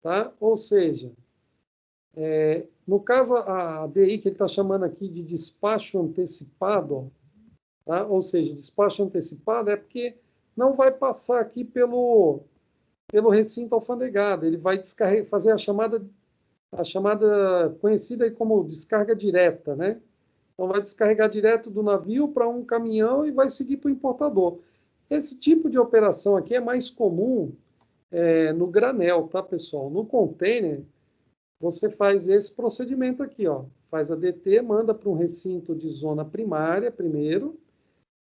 Tá? Ou seja, no caso, a DI que ele está chamando aqui de despacho antecipado, ó, tá? Ou seja, despacho antecipado é porque não vai passar aqui pelo recinto alfandegado, ele vai fazer a chamada conhecida aí como descarga direta, né? Então vai descarregar direto do navio para um caminhão e vai seguir para o importador. Esse tipo de operação aqui é mais comum no granel, tá, pessoal? No container, você faz esse procedimento aqui, ó. Faz a DT, manda para um recinto de zona primária primeiro,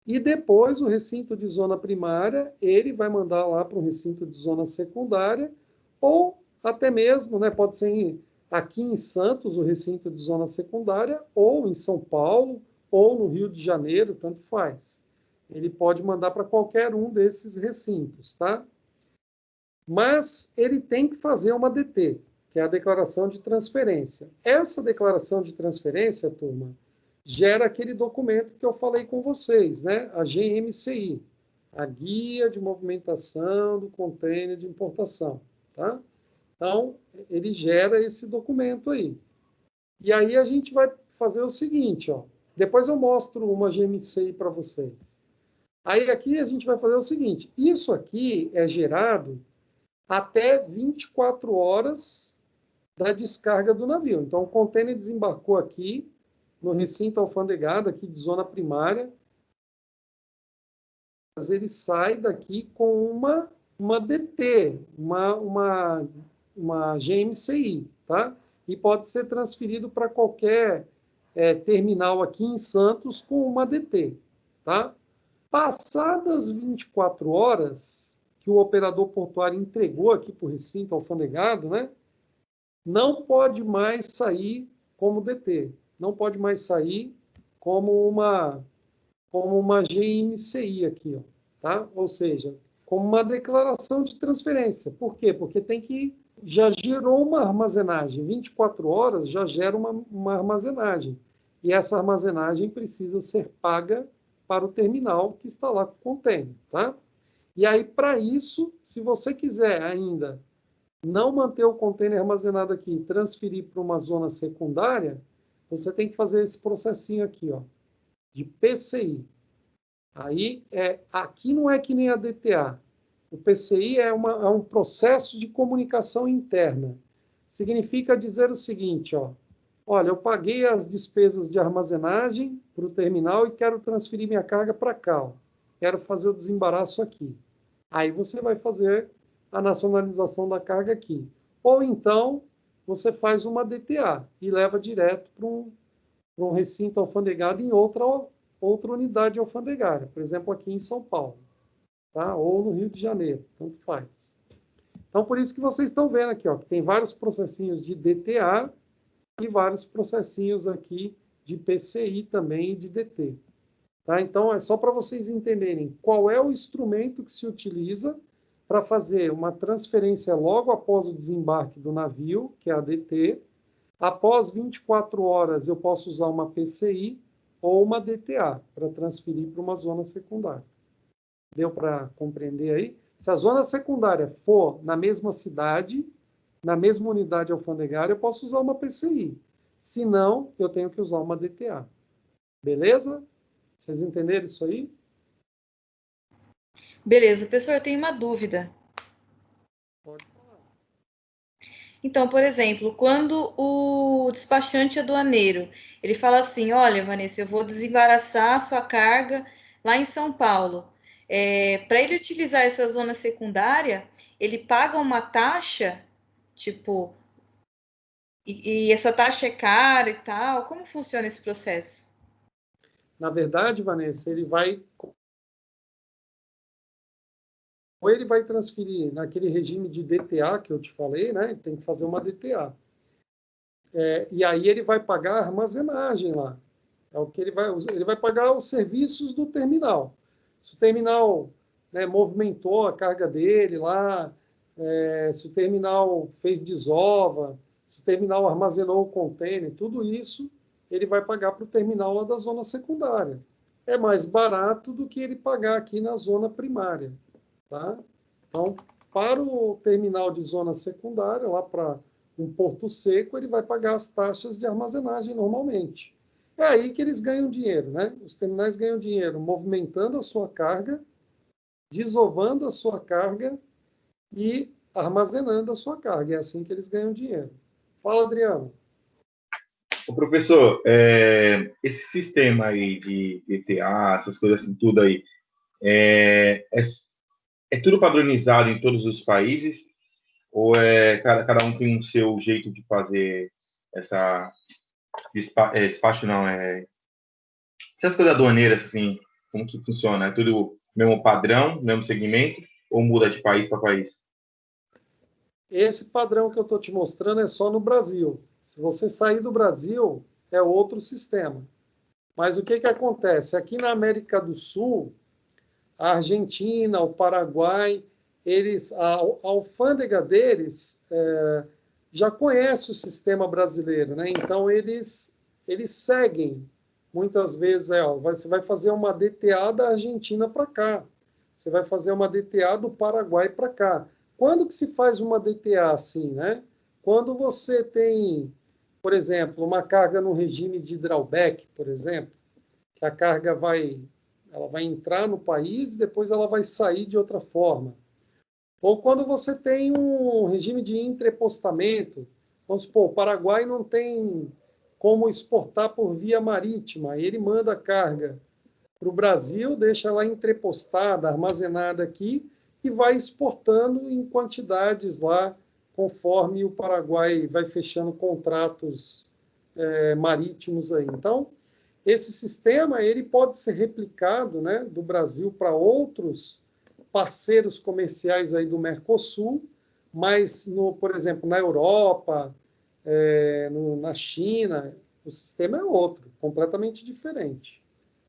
e depois o recinto de zona primária, ele vai mandar lá para um recinto de zona secundária, ou até mesmo, né, pode ser aqui em Santos, o recinto de zona secundária, ou em São Paulo, ou no Rio de Janeiro, tanto faz. Ele pode mandar para qualquer um desses recintos, tá? Mas ele tem que fazer uma DT, que é a declaração de transferência. Essa declaração de transferência, turma, gera aquele documento que eu falei com vocês, né? A GMCI, a Guia de Movimentação do Container de Importação, tá? Então, ele gera esse documento aí. E aí a gente vai fazer o seguinte, ó. Depois eu mostro uma GMCI para vocês. Aí aqui a gente vai fazer o seguinte, isso aqui é gerado até 24 horas da descarga do navio. Então, o container desembarcou aqui, no recinto alfandegado, aqui de zona primária, mas ele sai daqui com uma DT, uma GMCI, tá? E pode ser transferido para qualquer terminal aqui em Santos com uma DT, tá? Passadas 24 horas que o operador portuário entregou aqui para o recinto alfandegado, né? Não pode mais sair como DT, não pode mais sair como uma GMCI aqui, ó, tá? Ou seja, como uma declaração de transferência. Por quê? Porque já gerou uma armazenagem, 24 horas já gera uma armazenagem, e essa armazenagem precisa ser paga para o terminal que está lá com o container, tá? E aí, para isso, se você quiser ainda não manter o container armazenado aqui e transferir para uma zona secundária, você tem que fazer esse processinho aqui, ó, de PCI. Aí, aqui não é que nem a DTA. O PCI é um processo de comunicação interna. Significa dizer o seguinte, ó, olha, eu paguei as despesas de armazenagem para o terminal e quero transferir minha carga para cá, ó. Quero fazer o desembaraço aqui. Aí você vai fazer a nacionalização da carga aqui. Ou então, você faz uma DTA e leva direto para um recinto alfandegado em outra unidade alfandegária. Por exemplo, aqui em São Paulo, tá? Ou no Rio de Janeiro, tanto faz. Então, por isso que vocês estão vendo aqui, ó, que tem vários processinhos de DTA e vários processinhos aqui de PCI também e de DT. Tá? Então, é só para vocês entenderem qual é o instrumento que se utiliza para fazer uma transferência logo após o desembarque do navio, que é a DT. Após 24 horas, eu posso usar uma PCI ou uma DTA para transferir para uma zona secundária. Deu para compreender aí? Se a zona secundária for na mesma cidade, na mesma unidade alfandegária, eu posso usar uma PCI. Se não, eu tenho que usar uma DTA. Beleza? Vocês entenderam isso aí? Beleza, professor, eu tenho uma dúvida. Pode falar. Então, por exemplo, quando o despachante aduaneiro, ele fala assim, olha, Vanessa, eu vou desembaraçar a sua carga lá em São Paulo. Para ele utilizar essa zona secundária, ele paga uma taxa, tipo, e essa taxa é cara e tal. Como funciona esse processo? Na verdade, Vanessa, ou ele vai transferir naquele regime de DTA que eu te falei, né? Ele tem que fazer uma DTA. E aí ele vai pagar a armazenagem lá. É o que ele vai pagar os serviços do terminal. Se o terminal, né, movimentou a carga dele lá, se o terminal fez desova, se o terminal armazenou o container, tudo isso ele vai pagar para o terminal lá da zona secundária. é mais barato do que ele pagar aqui na zona primária. Tá? Então, para o terminal de zona secundária, lá para um porto seco, ele vai pagar as taxas de armazenagem normalmente. É aí que eles ganham dinheiro, né? Os terminais ganham dinheiro movimentando a sua carga, desovando a sua carga e armazenando a sua carga. É assim que eles ganham dinheiro. Fala, Adriano. Ô, professor, esse sistema aí de DTA, essas coisas assim, tudo aí, é tudo padronizado em todos os países? Ou cada um tem o seu jeito de fazer essa despacho, não, essas coisas aduaneiras, assim, como que funciona? É tudo mesmo padrão, mesmo segmento, ou muda de país para país? Esse padrão que eu estou te mostrando é só no Brasil. Se você sair do Brasil, é outro sistema. Mas o que acontece? Aqui na América do Sul, a Argentina, o Paraguai, a alfândega deles já conhece o sistema brasileiro, né? Então, eles seguem. Muitas vezes, você vai fazer uma DTA da Argentina para cá. Você vai fazer uma DTA do Paraguai para cá. Quando que se faz uma DTA assim, né? Quando você tem, por exemplo, uma carga no regime de drawback, por exemplo, que a carga vai entrar no país e depois ela vai sair de outra forma. Ou quando você tem um regime de entrepostamento, vamos supor, o Paraguai não tem como exportar por via marítima, aí ele manda a carga para o Brasil, deixa ela entrepostada, armazenada aqui, e vai exportando em quantidades lá, conforme o Paraguai vai fechando contratos marítimos aí. Então, esse sistema ele pode ser replicado, né, do Brasil para outros parceiros comerciais aí do Mercosul, mas, por exemplo, na Europa, na China, o sistema é outro, completamente diferente.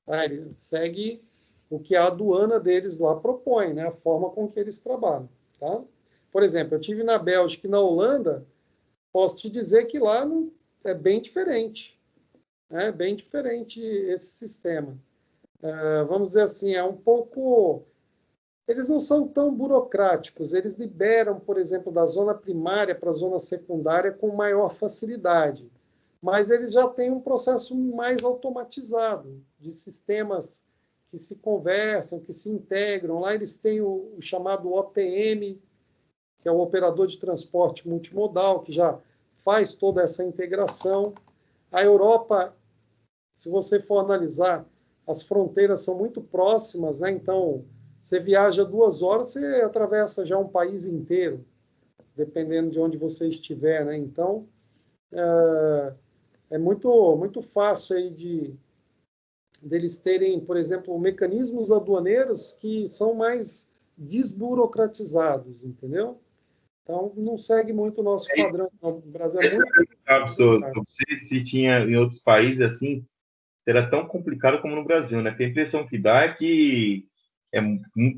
Tá? Ele segue o que a aduana deles lá propõe, né? A forma com que eles trabalham. Tá? Por exemplo, eu estive na Bélgica e na Holanda, posso te dizer que lá é bem diferente. É bem diferente esse sistema. Vamos dizer assim, é um pouco... Eles não são tão burocráticos, eles liberam, por exemplo, da zona primária para a zona secundária com maior facilidade. Mas eles já têm um processo mais automatizado, de sistemas que se conversam, que se integram. Lá eles têm o chamado OTM, que é o Operador de Transporte Multimodal, que já faz toda essa integração. A Europa, se você for analisar, as fronteiras são muito próximas, né? Então, você viaja 2 horas, você atravessa já um país inteiro, dependendo de onde você estiver, né? Então, é muito fácil aí deles terem, por exemplo, mecanismos aduaneiros que são mais desburocratizados, entendeu? Então, não segue muito o nosso padrão. O Brasil é muito... Se tinha em outros países assim, será tão complicado como no Brasil, né? Porque a impressão que dá é que é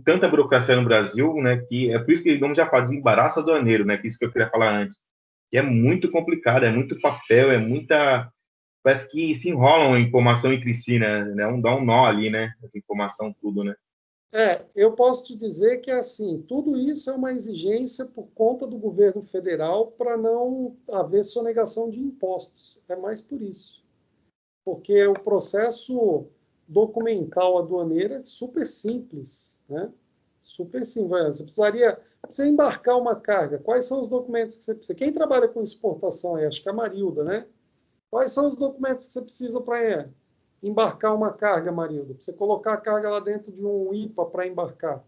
tanta burocracia no Brasil, né? Que é por isso que vamos já falar desembaraço aduaneiro, né? Que isso que eu queria falar antes. Que é muito complicado, é muito papel, é muita... Parece que se enrolam a informação entre si, né? Dá um nó ali, né? Essa informação, tudo, né? Eu posso te dizer que, assim, tudo isso é uma exigência por conta do governo federal para não haver sonegação de impostos. É mais por isso. Porque o processo documental aduaneiro é super simples, né? Super simples. Você precisaria... Você embarcar uma carga, quais são os documentos que você precisa? Quem trabalha com exportação aí? Acho que é a Marilda, né? Quais são os documentos que você precisa para embarcar uma carga, Marilda? Para você colocar a carga lá dentro de um IPA para embarcar.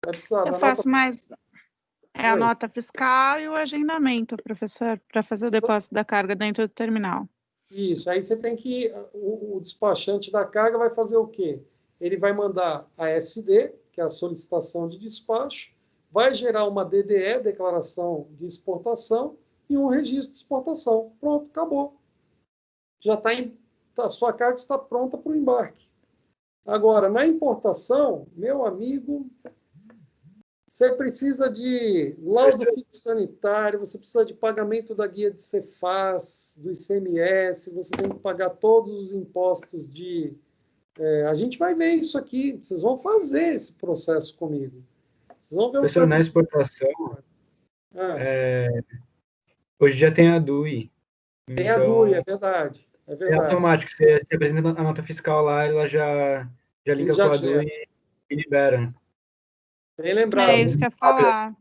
Vai precisar Eu faço mais... a nota fiscal e o agendamento, professor, para fazer o depósito da carga dentro do terminal. Isso, aí você tem que... O despachante da carga vai fazer o quê? Ele vai mandar a SD, que é a solicitação de despacho, vai gerar uma DDE, declaração de exportação, e um registro de exportação. Pronto, acabou. Já a sua carga está pronta para o embarque. Agora, na importação, meu amigo, Você precisa de laudo fitossanitário, você precisa de pagamento da guia de Cefaz, do ICMS, você tem que pagar todos os impostos de... a gente vai ver isso aqui, vocês vão fazer esse processo comigo. Vocês vão ver o Professor, na exportação, hoje já tem a DUI. Tem a DUI, é verdade. É É verdade. automático, você apresenta a nota fiscal lá, ela já liga com a DUI e libera. Bem lembrado. É isso que eu ia falar.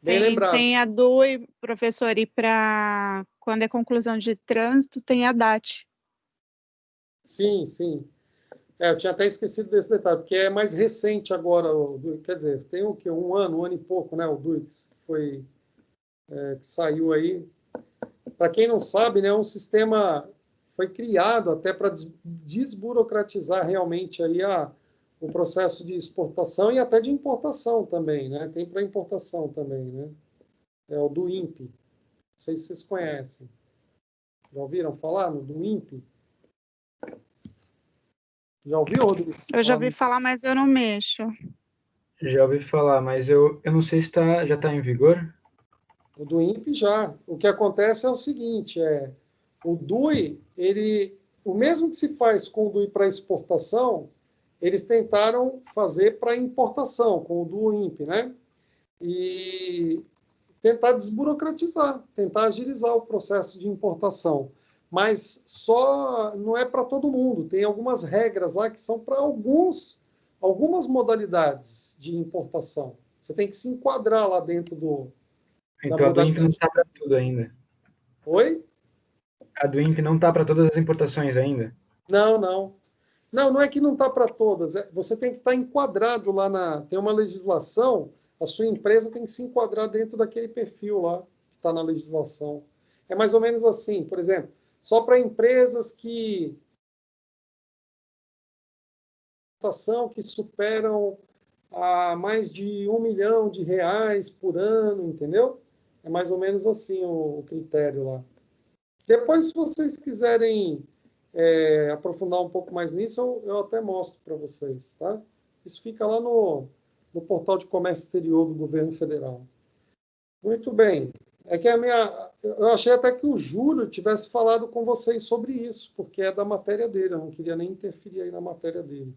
Bem lembrado. Tem a DUI, professor, e para quando é conclusão de trânsito, tem a DAT. Sim, sim. Eu tinha até esquecido desse detalhe, porque é mais recente agora, o DUI, quer dizer, tem o quê? Um ano e pouco, né, o DUI, que saiu aí. Para quem não sabe, né, é um sistema foi criado até para desburocratizar realmente aí o processo de exportação e até de importação também, né? Tem para importação também, né? É o do INPE. Não sei se vocês conhecem. Já ouviram falar do INPE? Já ouviu, Rodrigo? Eu já ouvi falar, mas eu não mexo. Já ouvi falar, mas eu não sei se já está em vigor. O do INPE já. O que acontece é o seguinte, o DUI, o mesmo que se faz com o DUI para exportação, eles tentaram fazer para importação, com o do INPE, né? E tentar desburocratizar, tentar agilizar o processo de importação. Mas não é para todo mundo. Tem algumas regras lá que são para algumas modalidades de importação. Você tem que se enquadrar lá dentro do... Então a do INPE não está para tudo ainda. Oi? A do INPE não está para todas as importações ainda? Não. Não é que não está para todas. Você tem que estar enquadrado lá tem uma legislação, a sua empresa tem que se enquadrar dentro daquele perfil lá, que está na legislação. É mais ou menos assim, por exemplo, só para empresas que superam a mais de R$1 milhão por ano, entendeu? É mais ou menos assim o critério lá. Depois, se vocês quiserem aprofundar um pouco mais nisso, eu até mostro para vocês, tá? Isso fica lá no portal de comércio exterior do governo federal. Muito bem. Eu achei até que o Júlio tivesse falado com vocês sobre isso, porque é da matéria dele, eu não queria nem interferir aí na matéria dele.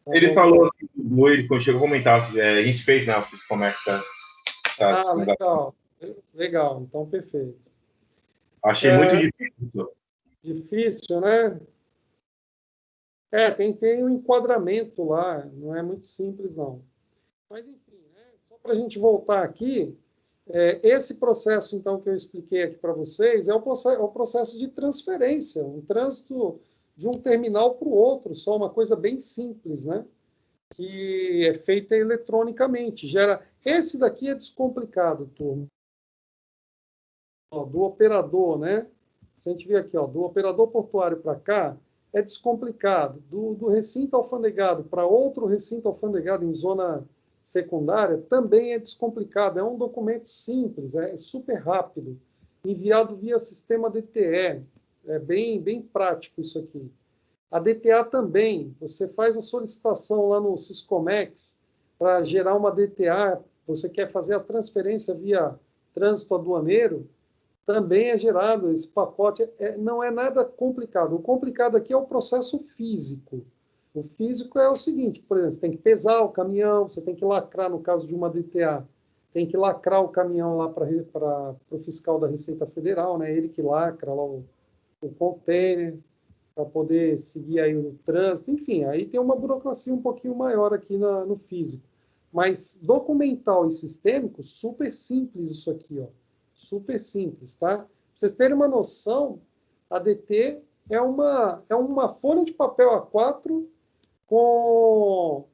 Ele falou assim, ele chegou a comentar, a gente fez, né, esses comércios. Legal, então perfeito. Achei muito difícil. Difícil, né? Tem um enquadramento lá, não é muito simples, não. Mas, enfim, só para a gente voltar aqui, esse processo, então, que eu expliquei aqui para vocês, é o processo de transferência, um trânsito de um terminal para o outro, só uma coisa bem simples, né? Que é feita eletronicamente. Esse daqui é descomplicado, turma. Do operador, né? Se a gente vir aqui, do operador portuário para cá, é descomplicado. Do recinto alfandegado para outro recinto alfandegado em zona secundária, também é descomplicado. É um documento simples, é super rápido, enviado via sistema DTE. É bem prático isso aqui. A DTA também, você faz a solicitação lá no Siscomex para gerar uma DTA, você quer fazer a transferência via trânsito aduaneiro, também é gerado esse pacote. Não é nada complicado. O complicado aqui é o processo físico. O físico é o seguinte, por exemplo, você tem que pesar o caminhão, você tem que lacrar, no caso de uma DTA, tem que lacrar o caminhão lá para o fiscal da Receita Federal, né? Ele que lacra lá o container, para poder seguir aí o trânsito. Enfim, aí tem uma burocracia um pouquinho maior aqui no físico. Mas documental e sistêmico, super simples isso aqui, ó. Super simples, tá? Pra vocês terem uma noção, a DT é uma folha de papel A4 com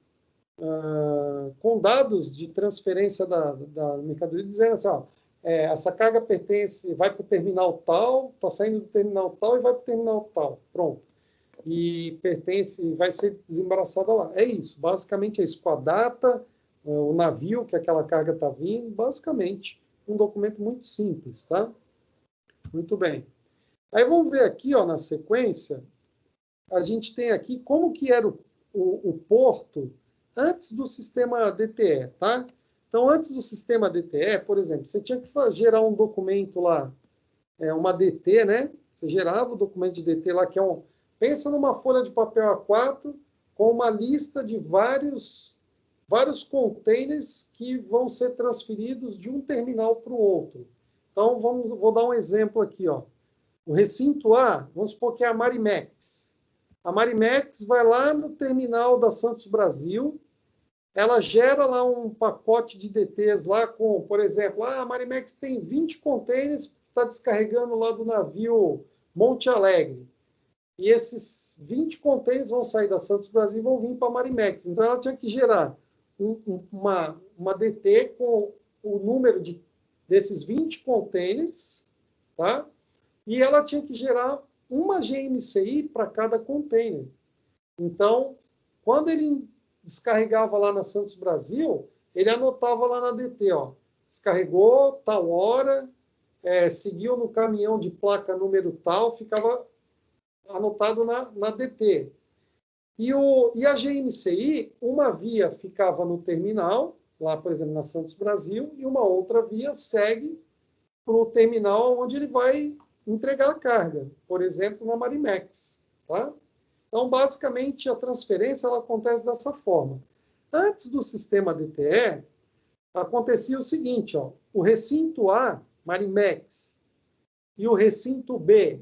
dados de transferência da mercadoria, dizendo assim, ó, essa carga vai para o terminal tal, está saindo do terminal tal e vai para o terminal tal. Pronto. E vai ser desembaraçada lá. É isso, basicamente é isso. Com a data, o navio que aquela carga está vindo, basicamente um documento muito simples, tá? Muito bem. Aí vamos ver aqui, ó, na sequência, a gente tem aqui como que era o porto antes do sistema DTE, tá? Então, antes do sistema DTE, por exemplo, você tinha que gerar um documento lá, uma DT, né? Você gerava o documento de DT lá, que é um... Pensa numa folha de papel A4 com uma lista de vários containers que vão ser transferidos de um terminal para o outro. Então, vou dar um exemplo aqui, ó. O recinto A, vamos supor que é a Marimex. A Marimex vai lá no terminal da Santos Brasil, ela gera lá um pacote de DTs lá com, por exemplo, a Marimex tem 20 containers que está descarregando lá do navio Monte Alegre. E esses 20 containers vão sair da Santos Brasil e vão vir para a Marimex. Então, ela tinha que gerar uma DT com o número desses 20 containers, tá? E ela tinha que gerar uma GMCI para cada container. Então, quando ele descarregava lá na Santos Brasil, ele anotava lá na DT, ó, descarregou tal hora, seguiu no caminhão de placa número tal, ficava anotado na DT. E a GMCI, uma via ficava no terminal, lá, por exemplo, na Santos Brasil, e uma outra via segue para o terminal onde ele vai entregar a carga, por exemplo, na Marimex. Tá? Então, basicamente, a transferência ela acontece dessa forma. Antes do sistema DTE, acontecia o seguinte, ó, o recinto A, Marimex, e o recinto B,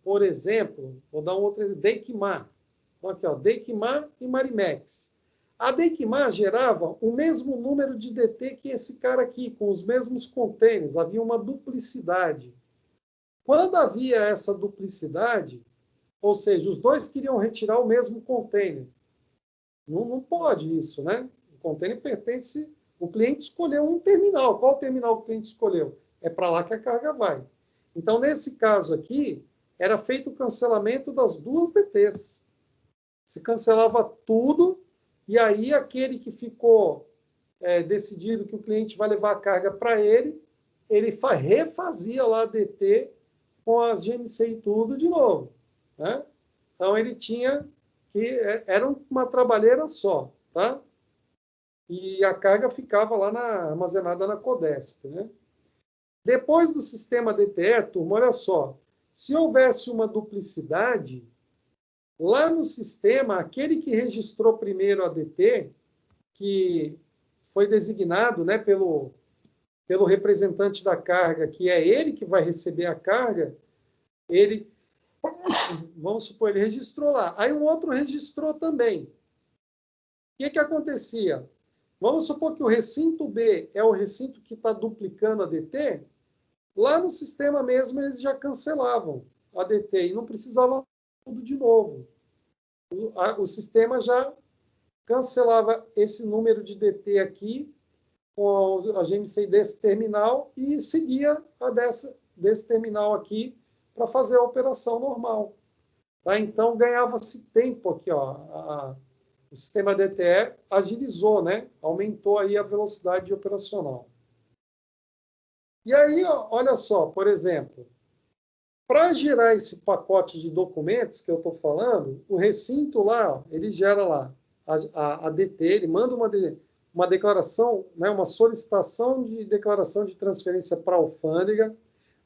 por exemplo, vou dar um outro exemplo, Deikimar. Então, aqui, ó, Deikimar e Marimex. A Deikimar gerava o mesmo número de DT que esse cara aqui, com os mesmos containers. Havia uma duplicidade. Quando havia essa duplicidade, ou seja, os dois queriam retirar o mesmo container. Não pode isso, né? O container pertence... O cliente escolheu um terminal. Qual terminal o cliente escolheu? É para lá que a carga vai. Então, nesse caso aqui, era feito o cancelamento das duas DTs. Se cancelava tudo, e aí aquele que ficou decidido que o cliente vai levar a carga para ele refazia lá a DT com as GMC e tudo de novo. Né? Então, ele tinha que... Era uma trabalheira só, tá? E a carga ficava lá armazenada na Codesp. Né? Depois do sistema DTE, turma, olha só, se houvesse uma duplicidade, lá no sistema, aquele que registrou primeiro a DT, que foi designado, né, pelo representante da carga, que é ele que vai receber a carga, ele, vamos supor, ele registrou lá. Aí um outro registrou também. O que acontecia? Vamos supor que o recinto B é o recinto que está duplicando a DT, lá no sistema mesmo eles já cancelavam a DT e não precisavam tudo de novo. O sistema já cancelava esse número de DT aqui com a GMCI desse terminal e seguia a desse terminal aqui para fazer a operação normal. Tá? Então, ganhava-se tempo aqui, ó. O sistema DTE agilizou, né? Aumentou aí a velocidade operacional. E aí, ó, olha só, por exemplo, para gerar esse pacote de documentos que eu estou falando, o recinto lá, ó, ele gera lá a DT, ele manda uma declaração, né, uma solicitação de declaração de transferência para a alfândega.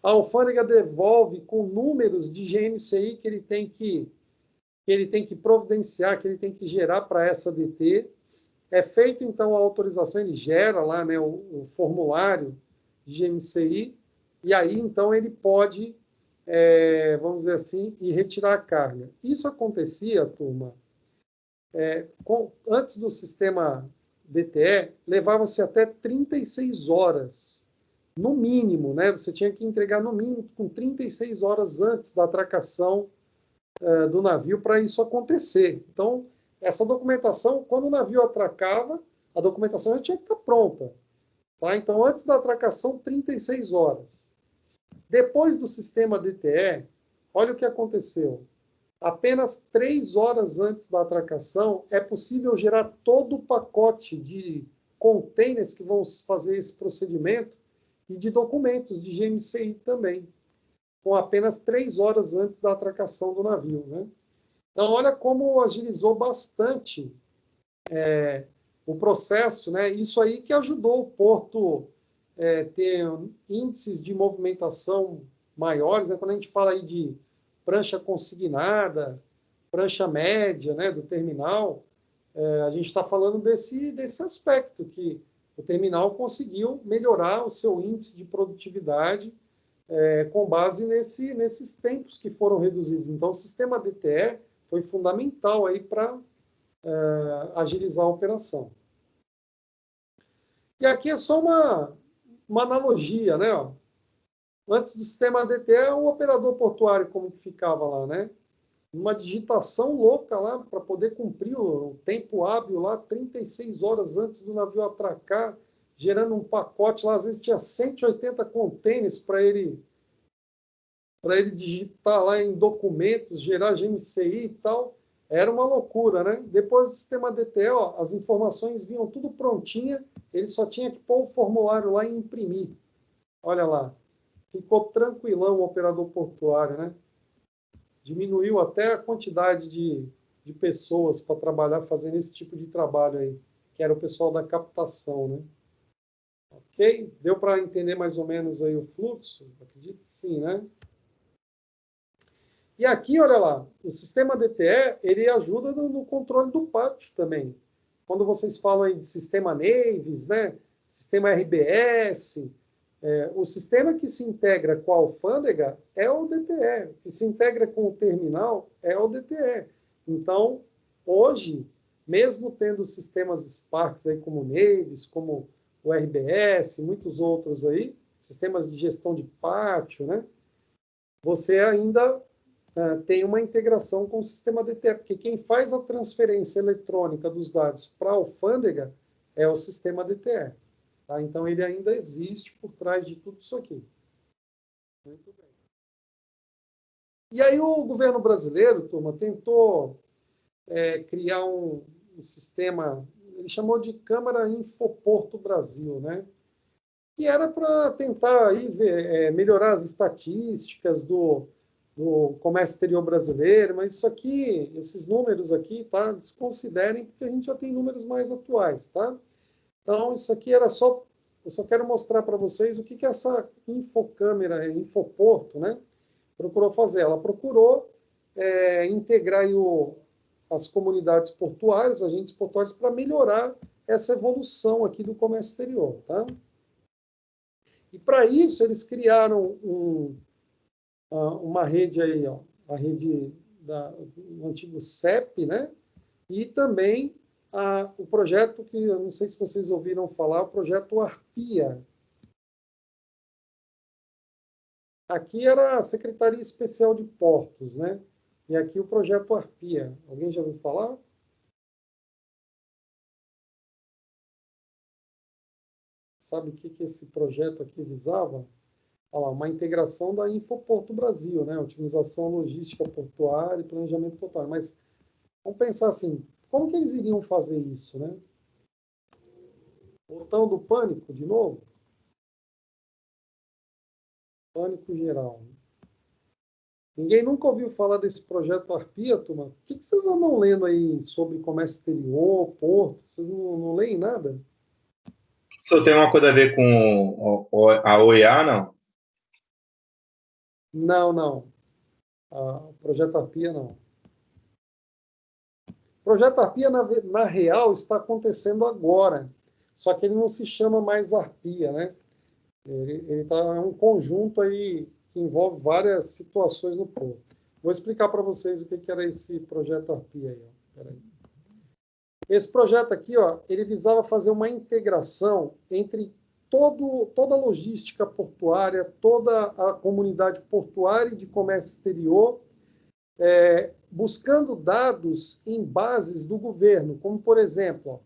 A alfândega devolve com números de GMCI que ele tem que providenciar, que ele tem que gerar para essa DT. É feito, então, a autorização, ele gera lá, né, o formulário de GMCI, e aí, então, ele pode, vamos dizer assim, ir retirar a carga. Isso acontecia, turma, antes do sistema DTE, levava-se até 36 horas, no mínimo, né? Você tinha que entregar, no mínimo, com 36 horas antes da atracação do navio para isso acontecer. Então, essa documentação, quando o navio atracava, a documentação já tinha que estar pronta. Tá? Então, antes da atracação, 36 horas. Depois do sistema DTE, olha o que aconteceu. Apenas 3 horas antes da atracação, é possível gerar todo o pacote de containers que vão fazer esse procedimento e de documentos de GMCI também, com apenas 3 horas antes da atracação do navio. Né? Então, olha como agilizou bastante o processo, né? Isso aí que ajudou o porto ter índices de movimentação maiores, né? Quando a gente fala aí de prancha consignada, prancha média, né, do terminal, a gente está falando desse aspecto, que o terminal conseguiu melhorar o seu índice de produtividade com base nesses tempos que foram reduzidos. Então, o sistema DTE foi fundamental aí para agilizar a operação. E aqui é só uma analogia, né? Ó. Antes do sistema DTE, o operador portuário, como que ficava lá, né? Uma digitação louca lá, para poder cumprir o tempo hábil lá, 36 horas antes do navio atracar, gerando um pacote lá, às vezes tinha 180 contêineres para ele digitar lá em documentos, gerar GMCI e tal. Era uma loucura, né? Depois do sistema DTE, ó, as informações vinham tudo prontinha, ele só tinha que pôr o formulário lá e imprimir. Olha lá, ficou tranquilão o operador portuário, né? Diminuiu até a quantidade de pessoas para trabalhar fazendo esse tipo de trabalho aí, que era o pessoal da captação, né? Ok? Deu para entender mais ou menos aí o fluxo? Acredito que sim, né? E aqui, olha lá, o sistema DTE, ele ajuda no controle do pátio também. Quando vocês falam aí de sistema Naves, né? Sistema RBS, o sistema que se integra com a alfândega é o DTE, que se integra com o terminal é o DTE. Então, hoje, mesmo tendo sistemas Sparks aí como Naves, como o RBS, muitos outros aí, sistemas de gestão de pátio, né? Você ainda tem uma integração com o sistema DTE, porque quem faz a transferência eletrônica dos dados para a alfândega é o sistema DTE. Tá? Então, ele ainda existe por trás de tudo isso aqui. Muito bem. E aí, o governo brasileiro, turma, tentou criar um sistema, ele chamou de Câmara Infoporto Brasil, né? Que era para tentar aí melhorar as estatísticas do comércio exterior brasileiro, mas isso aqui, esses números aqui, tá? Desconsiderem, porque a gente já tem números mais atuais, tá? Então, isso aqui era só... Eu só quero mostrar para vocês o que essa Infocâmara, Infoporto, né, procurou fazer. Ela procurou integrar aí as comunidades portuárias, agentes portuários, para melhorar essa evolução aqui do comércio exterior, tá? E, para isso, eles criaram uma rede aí, ó, a rede do antigo CEP, né, e também o projeto que, eu não sei se vocês ouviram falar, o projeto Arpia. Aqui era a Secretaria Especial de Portos, né? E aqui o projeto Arpia. Alguém já ouviu falar? Sabe o que esse projeto aqui visava? Olha lá, uma integração da Infoporto Brasil, né? Otimização logística portuária e planejamento portuário. Mas vamos pensar assim, como que eles iriam fazer isso, né? Botão do pânico, de novo. Pânico geral. Ninguém nunca ouviu falar desse projeto Arpia, turma? O que vocês andam lendo aí sobre comércio exterior, porto? Vocês não leem nada? Isso tem uma coisa a ver com a OEA, não? Não. O projeto Arpia, não. O projeto Arpia, na real, está acontecendo agora. Só que ele não se chama mais Arpia, né? Ele tá um conjunto aí que envolve várias situações no porto. Vou explicar para vocês o que era esse projeto Arpia aí. Peraí. Esse projeto aqui, ó, ele visava fazer uma integração entre toda a logística portuária, toda a comunidade portuária e de comércio exterior, buscando dados em bases do governo, como, por exemplo, ó,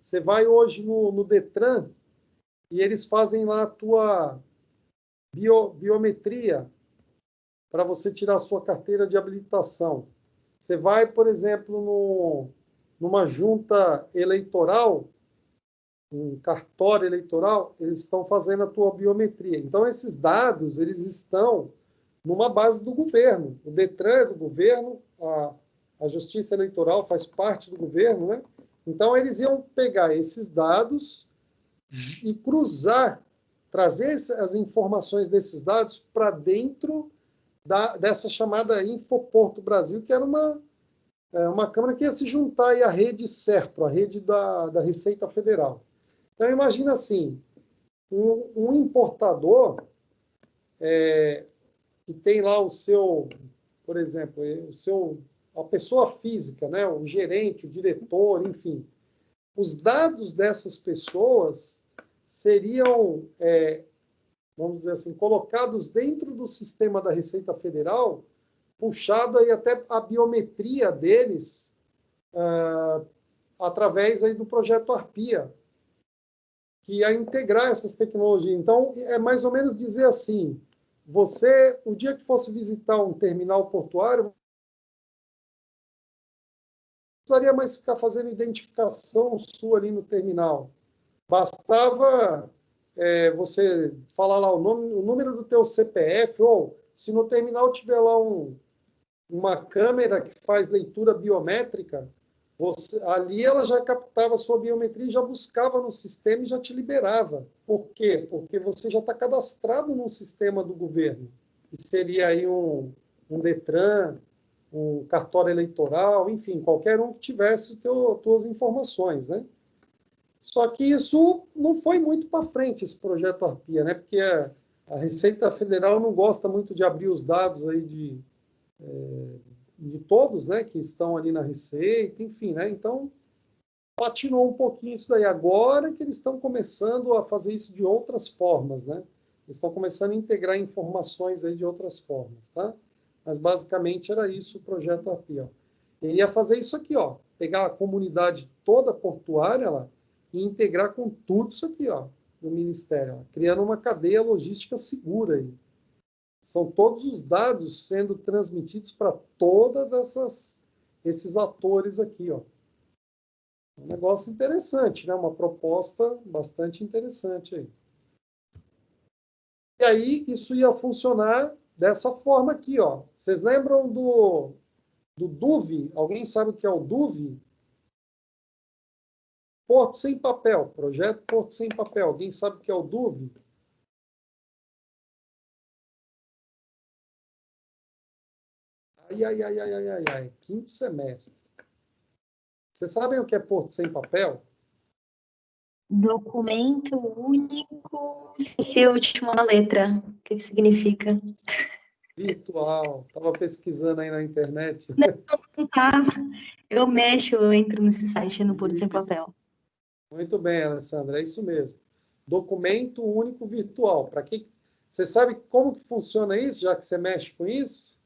você vai hoje no Detran e eles fazem lá a tua biometria para você tirar a sua carteira de habilitação. Você vai, por exemplo, numa junta eleitoral, um cartório eleitoral, eles estão fazendo a tua biometria. Então, esses dados, eles estão numa base do governo. O Detran é do governo, a Justiça Eleitoral faz parte do governo, né? Então, eles iam pegar esses dados e cruzar, trazer as informações desses dados para dentro dessa chamada Infoporto Brasil, que era uma câmara que ia se juntar aí à rede SERPRO, a rede da Receita Federal. Então, imagina assim, um importador que tem lá o seu, por exemplo, a pessoa física, né, o gerente, o diretor, enfim. Os dados dessas pessoas seriam, vamos dizer assim, colocados dentro do sistema da Receita Federal, puxado aí até a biometria deles através aí do projeto Arpia, que ia integrar essas tecnologias. Então, é mais ou menos dizer assim, você, o dia que fosse visitar um terminal portuário, não precisaria mais ficar fazendo identificação sua ali no terminal. Bastava você falar lá o número do teu CPF, ou se no terminal tiver lá uma câmera que faz leitura biométrica, ali ela já captava a sua biometria e já buscava no sistema e já te liberava. Por quê? Porque você já está cadastrado no sistema do governo, que seria aí um Detran, um cartório eleitoral, enfim, qualquer um que tivesse tuas informações, né? Só que isso não foi muito para frente, esse projeto Arpia, né? Porque a Receita Federal não gosta muito de abrir os dados aí de todos, né, que estão ali na Receita, enfim, né? Então, patinou um pouquinho isso daí. Agora que eles estão começando a fazer isso de outras formas, né? Eles estão começando a integrar informações aí de outras formas, tá? Mas, basicamente, era isso o projeto Arpia. Ó. Ele ia fazer isso aqui, ó, pegar a comunidade toda portuária lá, e integrar com tudo isso aqui, ó, no Ministério, ó, criando uma cadeia logística segura aí. São todos os dados sendo transmitidos para todas esses atores aqui, ó. Um negócio interessante, né? Uma proposta bastante interessante aí. E aí, isso ia funcionar dessa forma aqui, ó. Vocês lembram do DUV? Alguém sabe o que é o DUV? Porto Sem Papel, projeto Porto Sem Papel. Alguém sabe o que é o DUV? Ai, quinto semestre. Vocês sabem o que é Porto Sem Papel? Documento único, esqueci a última letra. O que significa? Virtual. Estava pesquisando aí na internet. Não estava. Eu entro nesse site no Porto Sem Papel. Muito bem, Alessandra, é isso mesmo. Documento único virtual. Para que você sabe como que funciona isso, já que você mexe com isso?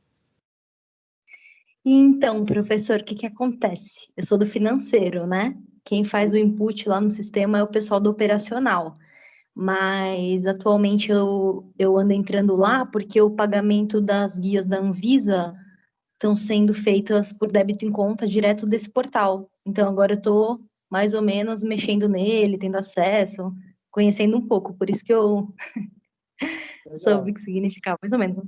Então, professor, o que acontece? Eu sou do financeiro, né? Quem faz o input lá no sistema é o pessoal do operacional. Mas, atualmente, eu ando entrando lá porque o pagamento das guias da Anvisa estão sendo feitas por débito em conta direto desse portal. Então, agora eu estou, mais ou menos, mexendo nele, tendo acesso, conhecendo um pouco. Por isso que eu soube o que significava, mais ou menos.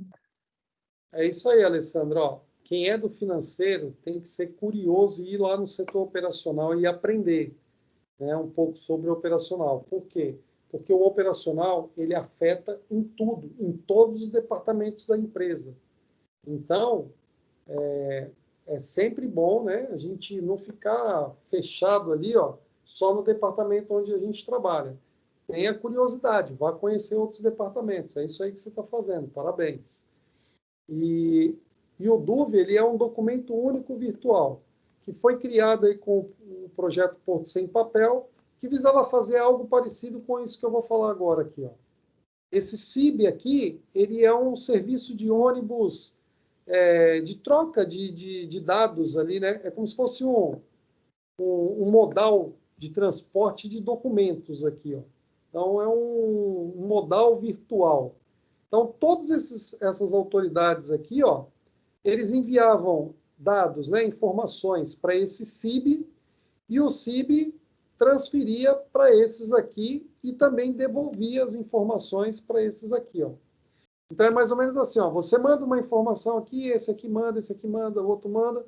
É isso aí, Alessandra. Ó, quem é do financeiro tem que ser curioso e ir lá no setor operacional e aprender, né, um pouco sobre o operacional. Por quê? Porque o operacional, ele afeta em tudo, em todos os departamentos da empresa. Então, é sempre bom, né, a gente não ficar fechado ali, ó, só no departamento onde a gente trabalha. Tenha curiosidade, vá conhecer outros departamentos. É isso aí que você está fazendo, parabéns. E o DUV, ele é um documento único virtual, que foi criado aí com o projeto Porto Sem Papel, que visava fazer algo parecido com isso que eu vou falar agora aqui, ó. Esse CIB aqui, ele é um serviço de ônibus de troca de dados ali, né? É como se fosse um modal de transporte de documentos aqui, ó. Então, é um modal virtual. Então, todas essas autoridades aqui, ó, eles enviavam dados, né, informações para esse CIB, e o CIB transferia para esses aqui e também devolvia as informações para esses aqui, ó. Então, é mais ou menos assim, ó, você manda uma informação aqui, esse aqui manda, o outro manda,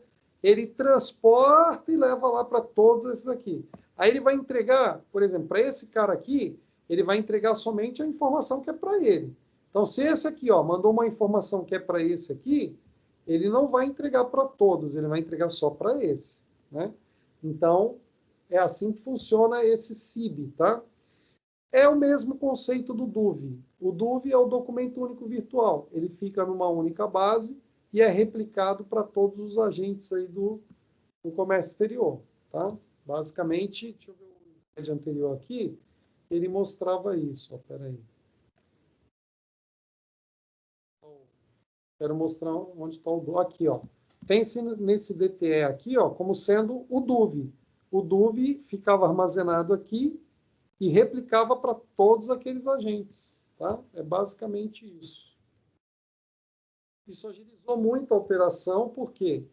ele transporta e leva lá para todos esses aqui. Aí ele vai entregar, por exemplo, para esse cara aqui, ele vai entregar somente a informação que é para ele. Então, se esse aqui mandou uma informação que é para esse aqui, ele não vai entregar para todos, ele vai entregar só para esse, né? Então, é assim que funciona esse CIB, tá? É o mesmo conceito do DUV. O DUV é o documento único virtual. Ele fica numa única base e é replicado para todos os agentes aí do comércio exterior, tá? Basicamente, deixa eu ver o slide anterior aqui, ele mostrava isso, ó, peraí. Quero mostrar onde está o DUV. Aqui, ó. Pense nesse DTE aqui, ó, como sendo o DUV. O DUV ficava armazenado aqui e replicava para todos aqueles agentes, tá? É basicamente isso. Isso agilizou muito a operação, porque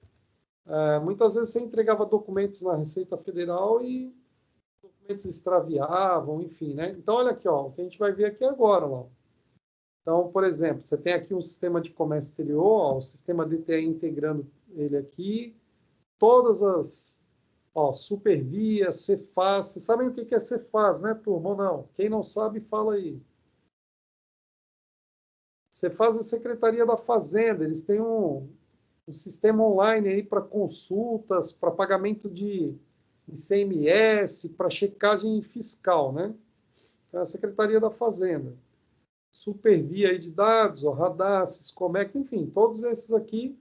muitas vezes você entregava documentos na Receita Federal e documentos extraviavam, enfim, né? Então, olha aqui, ó, o que a gente vai ver aqui agora, ó. Então, por exemplo, você tem aqui um sistema de comércio exterior, ó, o sistema DTE integrando ele aqui, todas as Supervia, Cefaz. Vocês sabem o que é Cefaz, né, turma, ou não? Quem não sabe, fala aí. Cefaz é a Secretaria da Fazenda, eles têm um sistema online aí para consultas, para pagamento de ICMS, para checagem fiscal, né? Então, é a Secretaria da Fazenda. Supervia aí de dados, Radar, Siscomex, enfim, todos esses aqui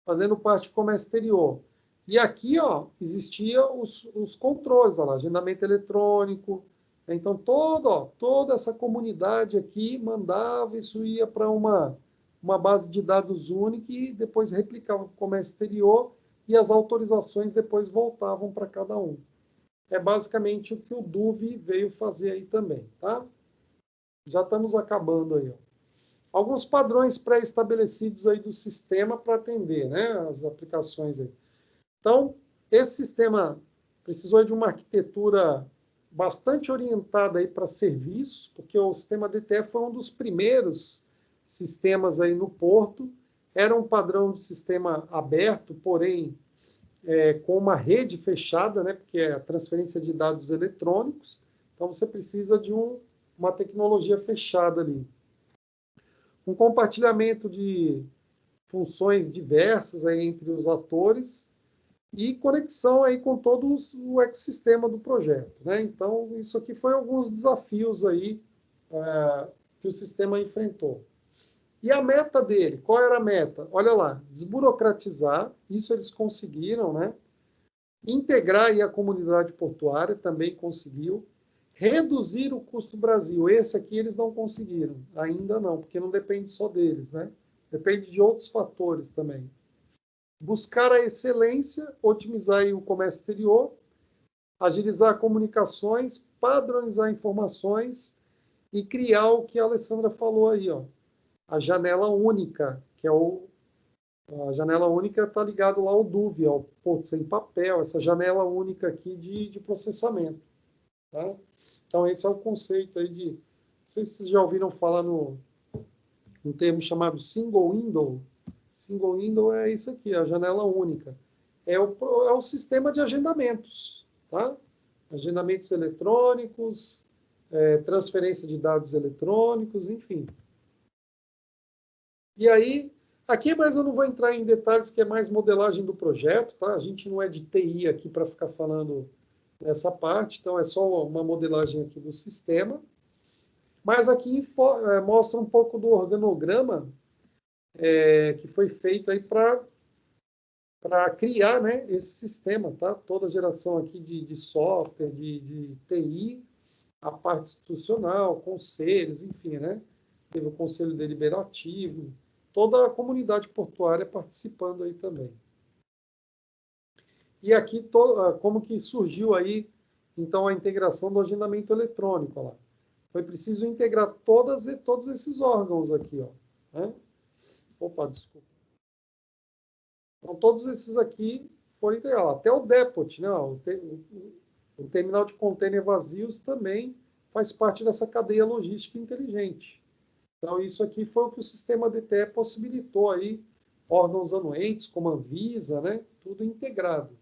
fazendo parte do comércio exterior. E aqui, ó, existia os controles, ó lá, agendamento eletrônico. Então, toda essa comunidade aqui mandava, isso ia para uma base de dados única e depois replicava para o comércio exterior e as autorizações depois voltavam para cada um. É basicamente o que o DUV veio fazer aí também, tá? Já estamos acabando aí, ó. Alguns padrões pré-estabelecidos aí do sistema para atender, né, as aplicações aí. Então, esse sistema precisou de uma arquitetura bastante orientada aí para serviços, porque o sistema DTE foi um dos primeiros sistemas aí no Porto. Era um padrão de sistema aberto, porém com uma rede fechada, né, porque é a transferência de dados eletrônicos. Então, você precisa de uma tecnologia fechada ali. Um compartilhamento de funções diversas aí entre os atores e conexão aí com todo o ecossistema do projeto, né? Então, isso aqui foi alguns desafios aí que o sistema enfrentou. E a meta dele, qual era a meta? Olha lá, desburocratizar, isso eles conseguiram, né? Integrar aí a comunidade portuária, também conseguiu. Reduzir o custo Brasil, esse aqui eles não conseguiram, ainda não, porque não depende só deles, né? Depende de outros fatores também. Buscar a excelência, otimizar aí o comércio exterior, agilizar comunicações, padronizar informações e criar o que a Alessandra falou aí, ó, a janela única, que é a janela única está ligado lá ao DUV, ao Porto Sem Papel, essa janela única aqui de processamento, tá? Então, esse é o conceito aí de... Não sei se vocês já ouviram falar no termo chamado single window. Single window é isso aqui, a janela única. É o sistema de agendamentos, tá? Agendamentos eletrônicos, transferência de dados eletrônicos, enfim. E aí, aqui, mas eu não vou entrar em detalhes, que é mais modelagem do projeto, tá? A gente não é de TI aqui para ficar falando nessa parte, então é só uma modelagem aqui do sistema. Mas aqui mostra um pouco do organograma que foi feito aí para criar, né, esse sistema, tá? Toda a geração aqui de software, de TI, a parte institucional, conselhos, enfim, né? Teve o conselho deliberativo, toda a comunidade portuária participando aí também. E aqui, como que surgiu aí, então, a integração do agendamento eletrônico, ó lá. Foi preciso integrar todos esses órgãos aqui, ó, né? Opa, desculpa. Então, todos esses aqui foram integrados. Até o depot, né? O terminal de container vazios também faz parte dessa cadeia logística inteligente. Então, isso aqui foi o que o sistema DTE possibilitou aí órgãos anuentes, como a Anvisa, né? Tudo integrado.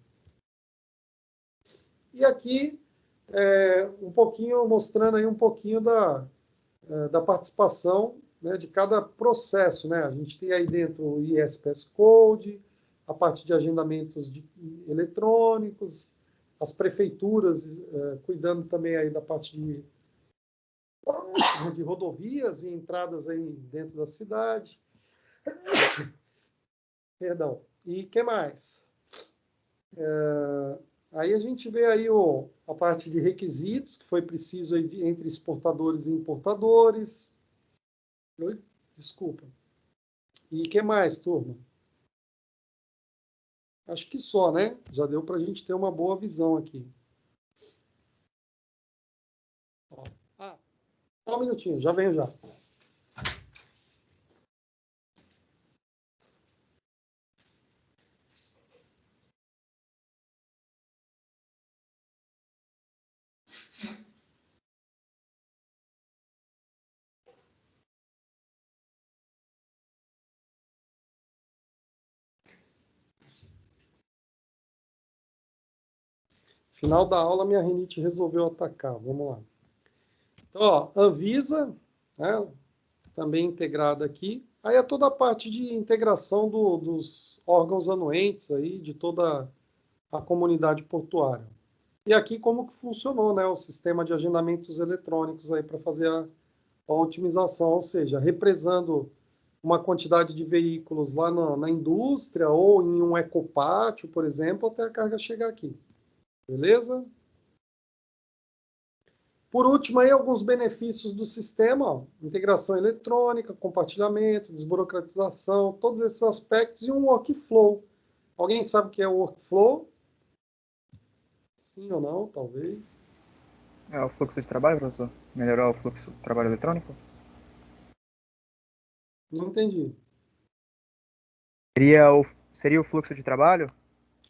E aqui, um pouquinho, mostrando aí um pouquinho da participação, né, de cada processo, né? A gente tem aí dentro o ISPS Code, a parte de agendamentos eletrônicos, as prefeituras cuidando também aí da parte de rodovias e entradas aí dentro da cidade. Perdão. E o que mais? Aí a gente vê aí a parte de requisitos, que foi preciso aí entre exportadores e importadores. Oi? Desculpa. E o que mais, turma? Acho que só, né? Já deu para a gente ter uma boa visão aqui. Só um minutinho, já venho já. Final da aula, minha rinite resolveu atacar. Vamos lá. Então, ó, Anvisa, né, também integrada aqui. Aí é toda a parte de integração dos órgãos anuentes aí, de toda a comunidade portuária. E aqui como que funcionou, né, o sistema de agendamentos eletrônicos aí para fazer a otimização, ou seja, represando uma quantidade de veículos lá na indústria ou em um ecopátio, por exemplo, até a carga chegar aqui. Beleza? Por último, aí, alguns benefícios do sistema, ó, integração eletrônica, compartilhamento, desburocratização, todos esses aspectos e um workflow. Alguém sabe o que é o workflow? Sim ou não, talvez? É o fluxo de trabalho, professor? Melhorar o fluxo de trabalho eletrônico? Não entendi. Seria o fluxo de trabalho?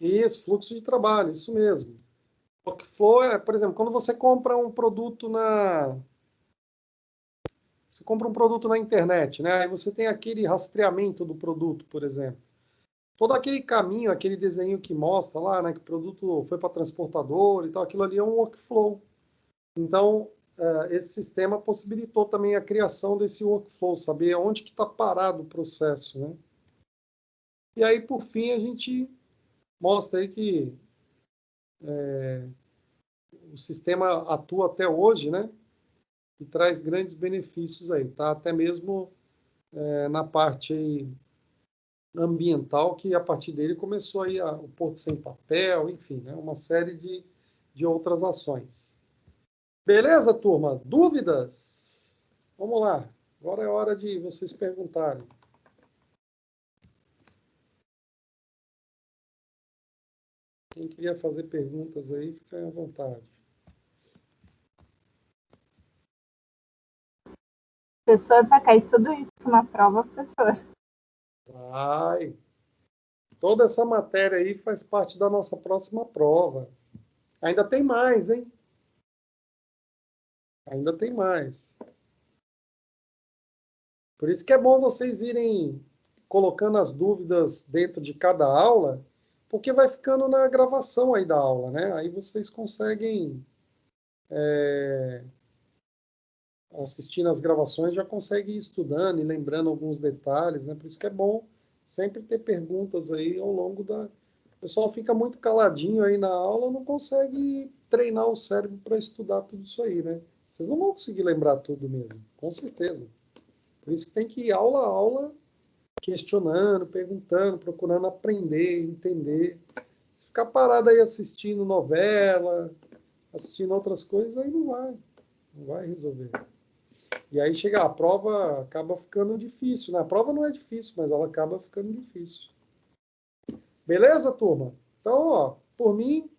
Isso, fluxo de trabalho, isso mesmo. Workflow é, por exemplo, quando você compra um produto na internet, né? Aí você tem aquele rastreamento do produto, por exemplo. Todo aquele caminho, aquele desenho que mostra lá, né, que o produto foi para transportador e tal, aquilo ali é um workflow. Então, esse sistema possibilitou também a criação desse workflow, saber onde que está parado o processo, né? E aí, por fim, a gente mostra aí que o sistema atua até hoje, né? E traz grandes benefícios aí, tá? Até mesmo na parte aí ambiental, que a partir dele começou aí o Porto Sem Papel, enfim, né? Uma série de outras ações. Beleza, turma? Dúvidas? Vamos lá. Agora é hora de vocês perguntarem. Quem queria fazer perguntas aí, fica à vontade. Professor, vai cair tudo isso na prova, professor? Vai. Toda essa matéria aí faz parte da nossa próxima prova. Ainda tem mais, hein? Ainda tem mais. Por isso que é bom vocês irem colocando as dúvidas dentro de cada aula, porque vai ficando na gravação aí da aula, né? Aí vocês conseguem, assistindo as gravações, já conseguem ir estudando e lembrando alguns detalhes, né? Por isso que é bom sempre ter perguntas aí ao longo da... O pessoal fica muito caladinho aí na aula, não consegue treinar o cérebro para estudar tudo isso aí, né? Vocês não vão conseguir lembrar tudo mesmo, com certeza. Por isso que tem que ir aula a aula, questionando, perguntando, procurando aprender, entender. Se ficar parado aí assistindo novela, assistindo outras coisas, aí não vai resolver. E aí chega a prova, acaba ficando difícil, né? A prova não é difícil, mas ela acaba ficando difícil. Beleza, turma? Então, ó, por mim,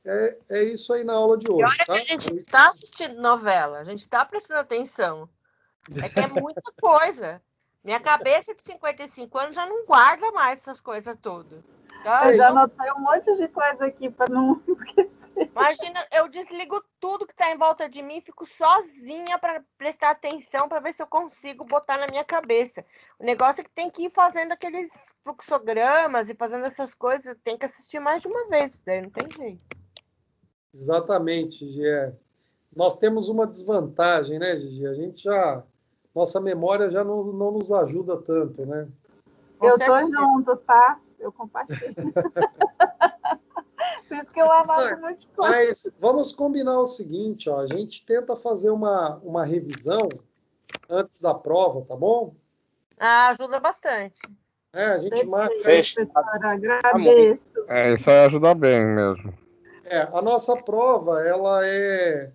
é isso aí na aula de hoje. E olha tá? que a gente está assistindo novela, a gente está prestando atenção. É que é muita coisa. Minha cabeça de 55 anos já não guarda mais essas coisas todas. Tá? Eu já anotei um monte de coisa aqui para não esquecer. Imagina, eu desligo tudo que está em volta de mim, fico sozinha para prestar atenção, para ver se eu consigo botar na minha cabeça. O negócio é que tem que ir fazendo aqueles fluxogramas e fazendo essas coisas, tem que assistir mais de uma vez, daí não tem jeito. Exatamente, Gê. Nós temos uma desvantagem, né, Gigi? Nossa memória já não nos ajuda tanto, né? Eu tô junto, tá? Eu compartilho. Por isso que eu anoto muito coisa. Mas vamos combinar o seguinte, ó, a gente tenta fazer uma revisão antes da prova, tá bom? Ajuda bastante. A gente marca... Professora, agradeço. Isso aí ajuda bem mesmo. A nossa prova, ela é...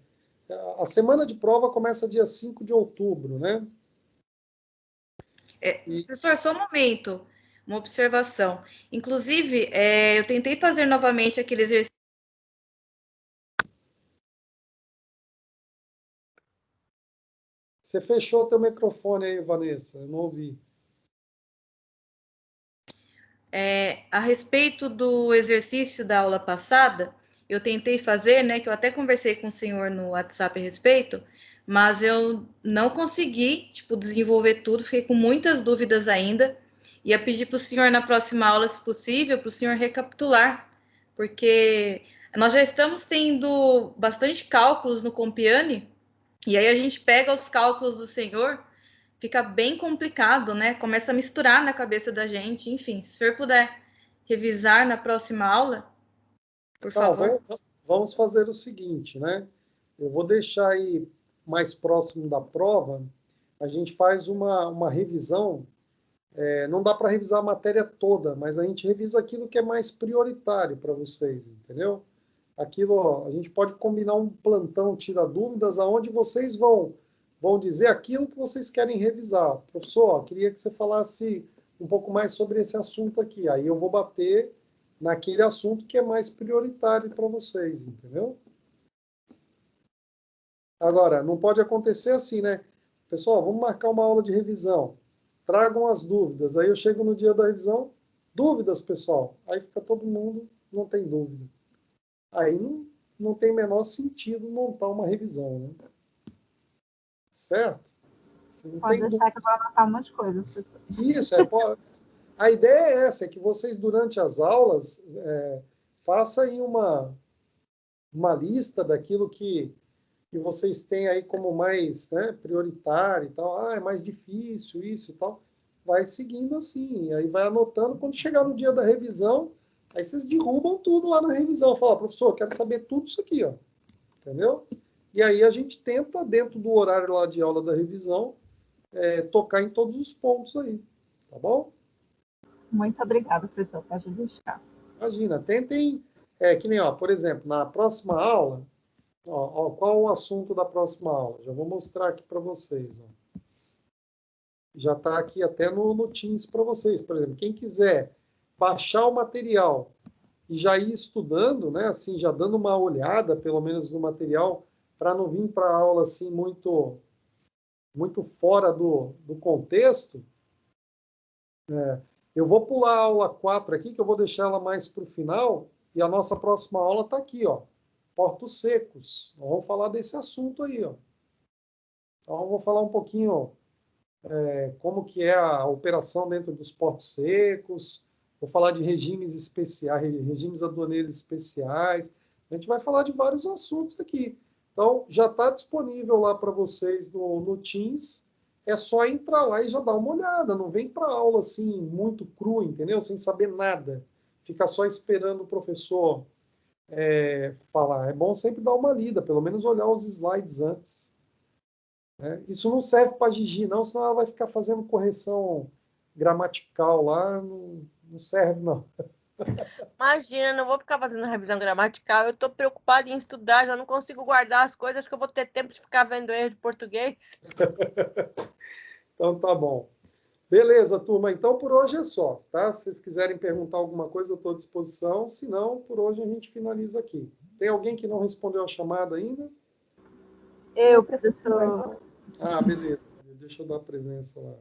A semana de prova começa dia 5 de outubro, né? Professor, só um momento. Uma observação. Inclusive, eu tentei fazer novamente aquele exercício. Você fechou teu microfone aí, Vanessa, eu não ouvi. A respeito do exercício da aula passada, eu tentei fazer, né, que eu até conversei com o senhor no WhatsApp a respeito, mas eu não consegui, desenvolver tudo, fiquei com muitas dúvidas ainda. Ia pedir para o senhor na próxima aula, se possível, para o senhor recapitular, porque nós já estamos tendo bastante cálculos no Compiane, e aí a gente pega os cálculos do senhor, fica bem complicado, né? Começa a misturar na cabeça da gente. Enfim, se o senhor puder revisar na próxima aula, por favor. Vamos fazer o seguinte, né? Eu vou deixar aí mais próximo da prova, a gente faz uma revisão. Não dá para revisar a matéria toda, mas a gente revisa aquilo que é mais prioritário para vocês, entendeu? Aquilo, a gente pode combinar um plantão tira dúvidas, aonde vocês vão dizer aquilo que vocês querem revisar. Professor, queria que você falasse um pouco mais sobre esse assunto aqui. Aí eu vou bater naquele assunto que é mais prioritário para vocês, entendeu? Agora, não pode acontecer assim, né? Pessoal, vamos marcar uma aula de revisão. Tragam as dúvidas. Aí eu chego no dia da revisão, dúvidas, pessoal. Aí fica todo mundo, não tem dúvida. Aí não tem menor sentido montar uma revisão, né? Certo? Pode deixar que eu vou anotar um monte de coisa. Isso, a ideia é essa, é que vocês, durante as aulas, façam aí uma lista daquilo que vocês têm aí como mais, né, prioritário e tal. É mais difícil isso e tal. Vai seguindo assim, aí vai anotando. Quando chegar no dia da revisão, aí vocês derrubam tudo lá na revisão. Fala, professor, quero saber tudo isso aqui, ó. Entendeu? E aí a gente tenta, dentro do horário lá de aula da revisão, tocar em todos os pontos aí. Tá bom? Muito obrigada, professor. Pode deixar. Imagina, tentem, que nem, ó, por exemplo, na próxima aula, qual o assunto da próxima aula? Já vou mostrar aqui para vocês. Ó. Já está aqui até no Teams para vocês. Por exemplo, quem quiser baixar o material e já ir estudando, né, assim, já dando uma olhada, pelo menos, no material, para não vir para a aula assim, muito fora do contexto, eu vou pular a aula 4 aqui, que eu vou deixar ela mais para o final, e a nossa próxima aula está aqui, ó. Portos secos. Nós vamos falar desse assunto aí, ó. Então, eu vou falar um pouquinho como que é a operação dentro dos portos secos, vou falar de regimes especiais, regimes aduaneiros especiais. A gente vai falar de vários assuntos aqui. Então, já está disponível lá para vocês no Teams. É só entrar lá e já dar uma olhada. Não vem para aula assim, muito cru, entendeu? Sem saber nada. Fica só esperando o professor falar. É bom sempre dar uma lida, pelo menos olhar os slides antes. Isso não serve para a Gigi, não, senão ela vai ficar fazendo correção gramatical lá. Não serve, não. Imagina, não vou ficar fazendo revisão gramatical. Eu estou preocupada em estudar, já não consigo guardar as coisas, acho que eu vou ter tempo de ficar vendo erro de português. Então tá bom. Beleza, turma. Então por hoje é só, tá? Se vocês quiserem perguntar alguma coisa, eu estou à disposição. Se não, por hoje a gente finaliza aqui. Tem alguém que não respondeu a chamada ainda? Eu, professor. Beleza. Deixa eu dar presença lá.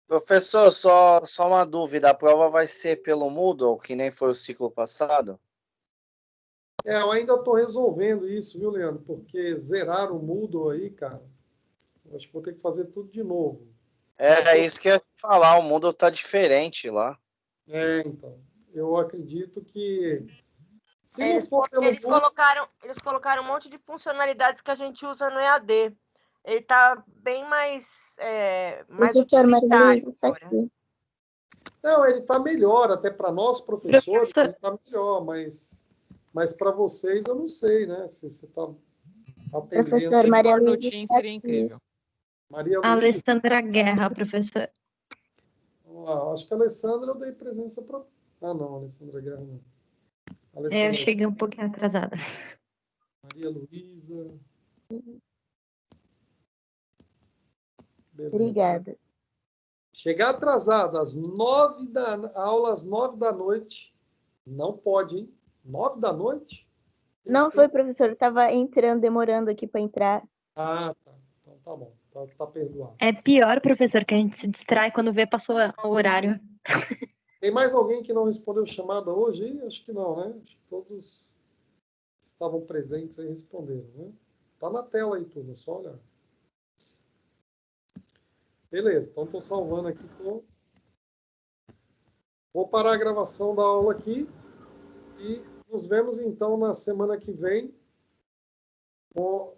Professor, só uma dúvida. A prova vai ser pelo Moodle, que nem foi o ciclo passado? Eu ainda estou resolvendo isso, viu, Leandro? Porque zerar o Moodle aí, cara, eu acho que vou ter que fazer tudo de novo. É isso que eu ia falar, o mundo tá diferente lá. Então. Eu acredito que se não Eles, for pelo eles Moodle, colocaram um monte de funcionalidades que a gente usa no EAD. Ele está bem mais Professor Maria utilitário Luísa está agora. aqui. não, ele está melhor, até para nós, professores, ele está melhor, mas para vocês eu não sei, né? Se você está atendendo. Professor Maria No Luísa Teams está seria aqui. incrível. Maria Luísa, Alessandra Guerra, professor. acho que a Alessandra eu dei presença para... Ah, não, Alessandra Guerra não. Eu Alessandra, cheguei um pouquinho atrasada. Maria Luísa. Beleza. Obrigada. Chegar atrasado às 9 da aula, às 9 da noite, não pode, hein? 9 da noite? Não foi, professor. Estava entrando, demorando aqui para entrar. Ah, tá. Então tá bom. Tá perdoado. É pior, professor, que a gente se distrai quando vê passou o horário. Tem mais alguém que não respondeu chamada hoje aí? Acho que não, né? Acho que todos estavam presentes e responderam, né? Tá na tela aí, turma, só olhar. Beleza, então estou salvando aqui. Vou parar a gravação da aula aqui e nos vemos então na semana que vem com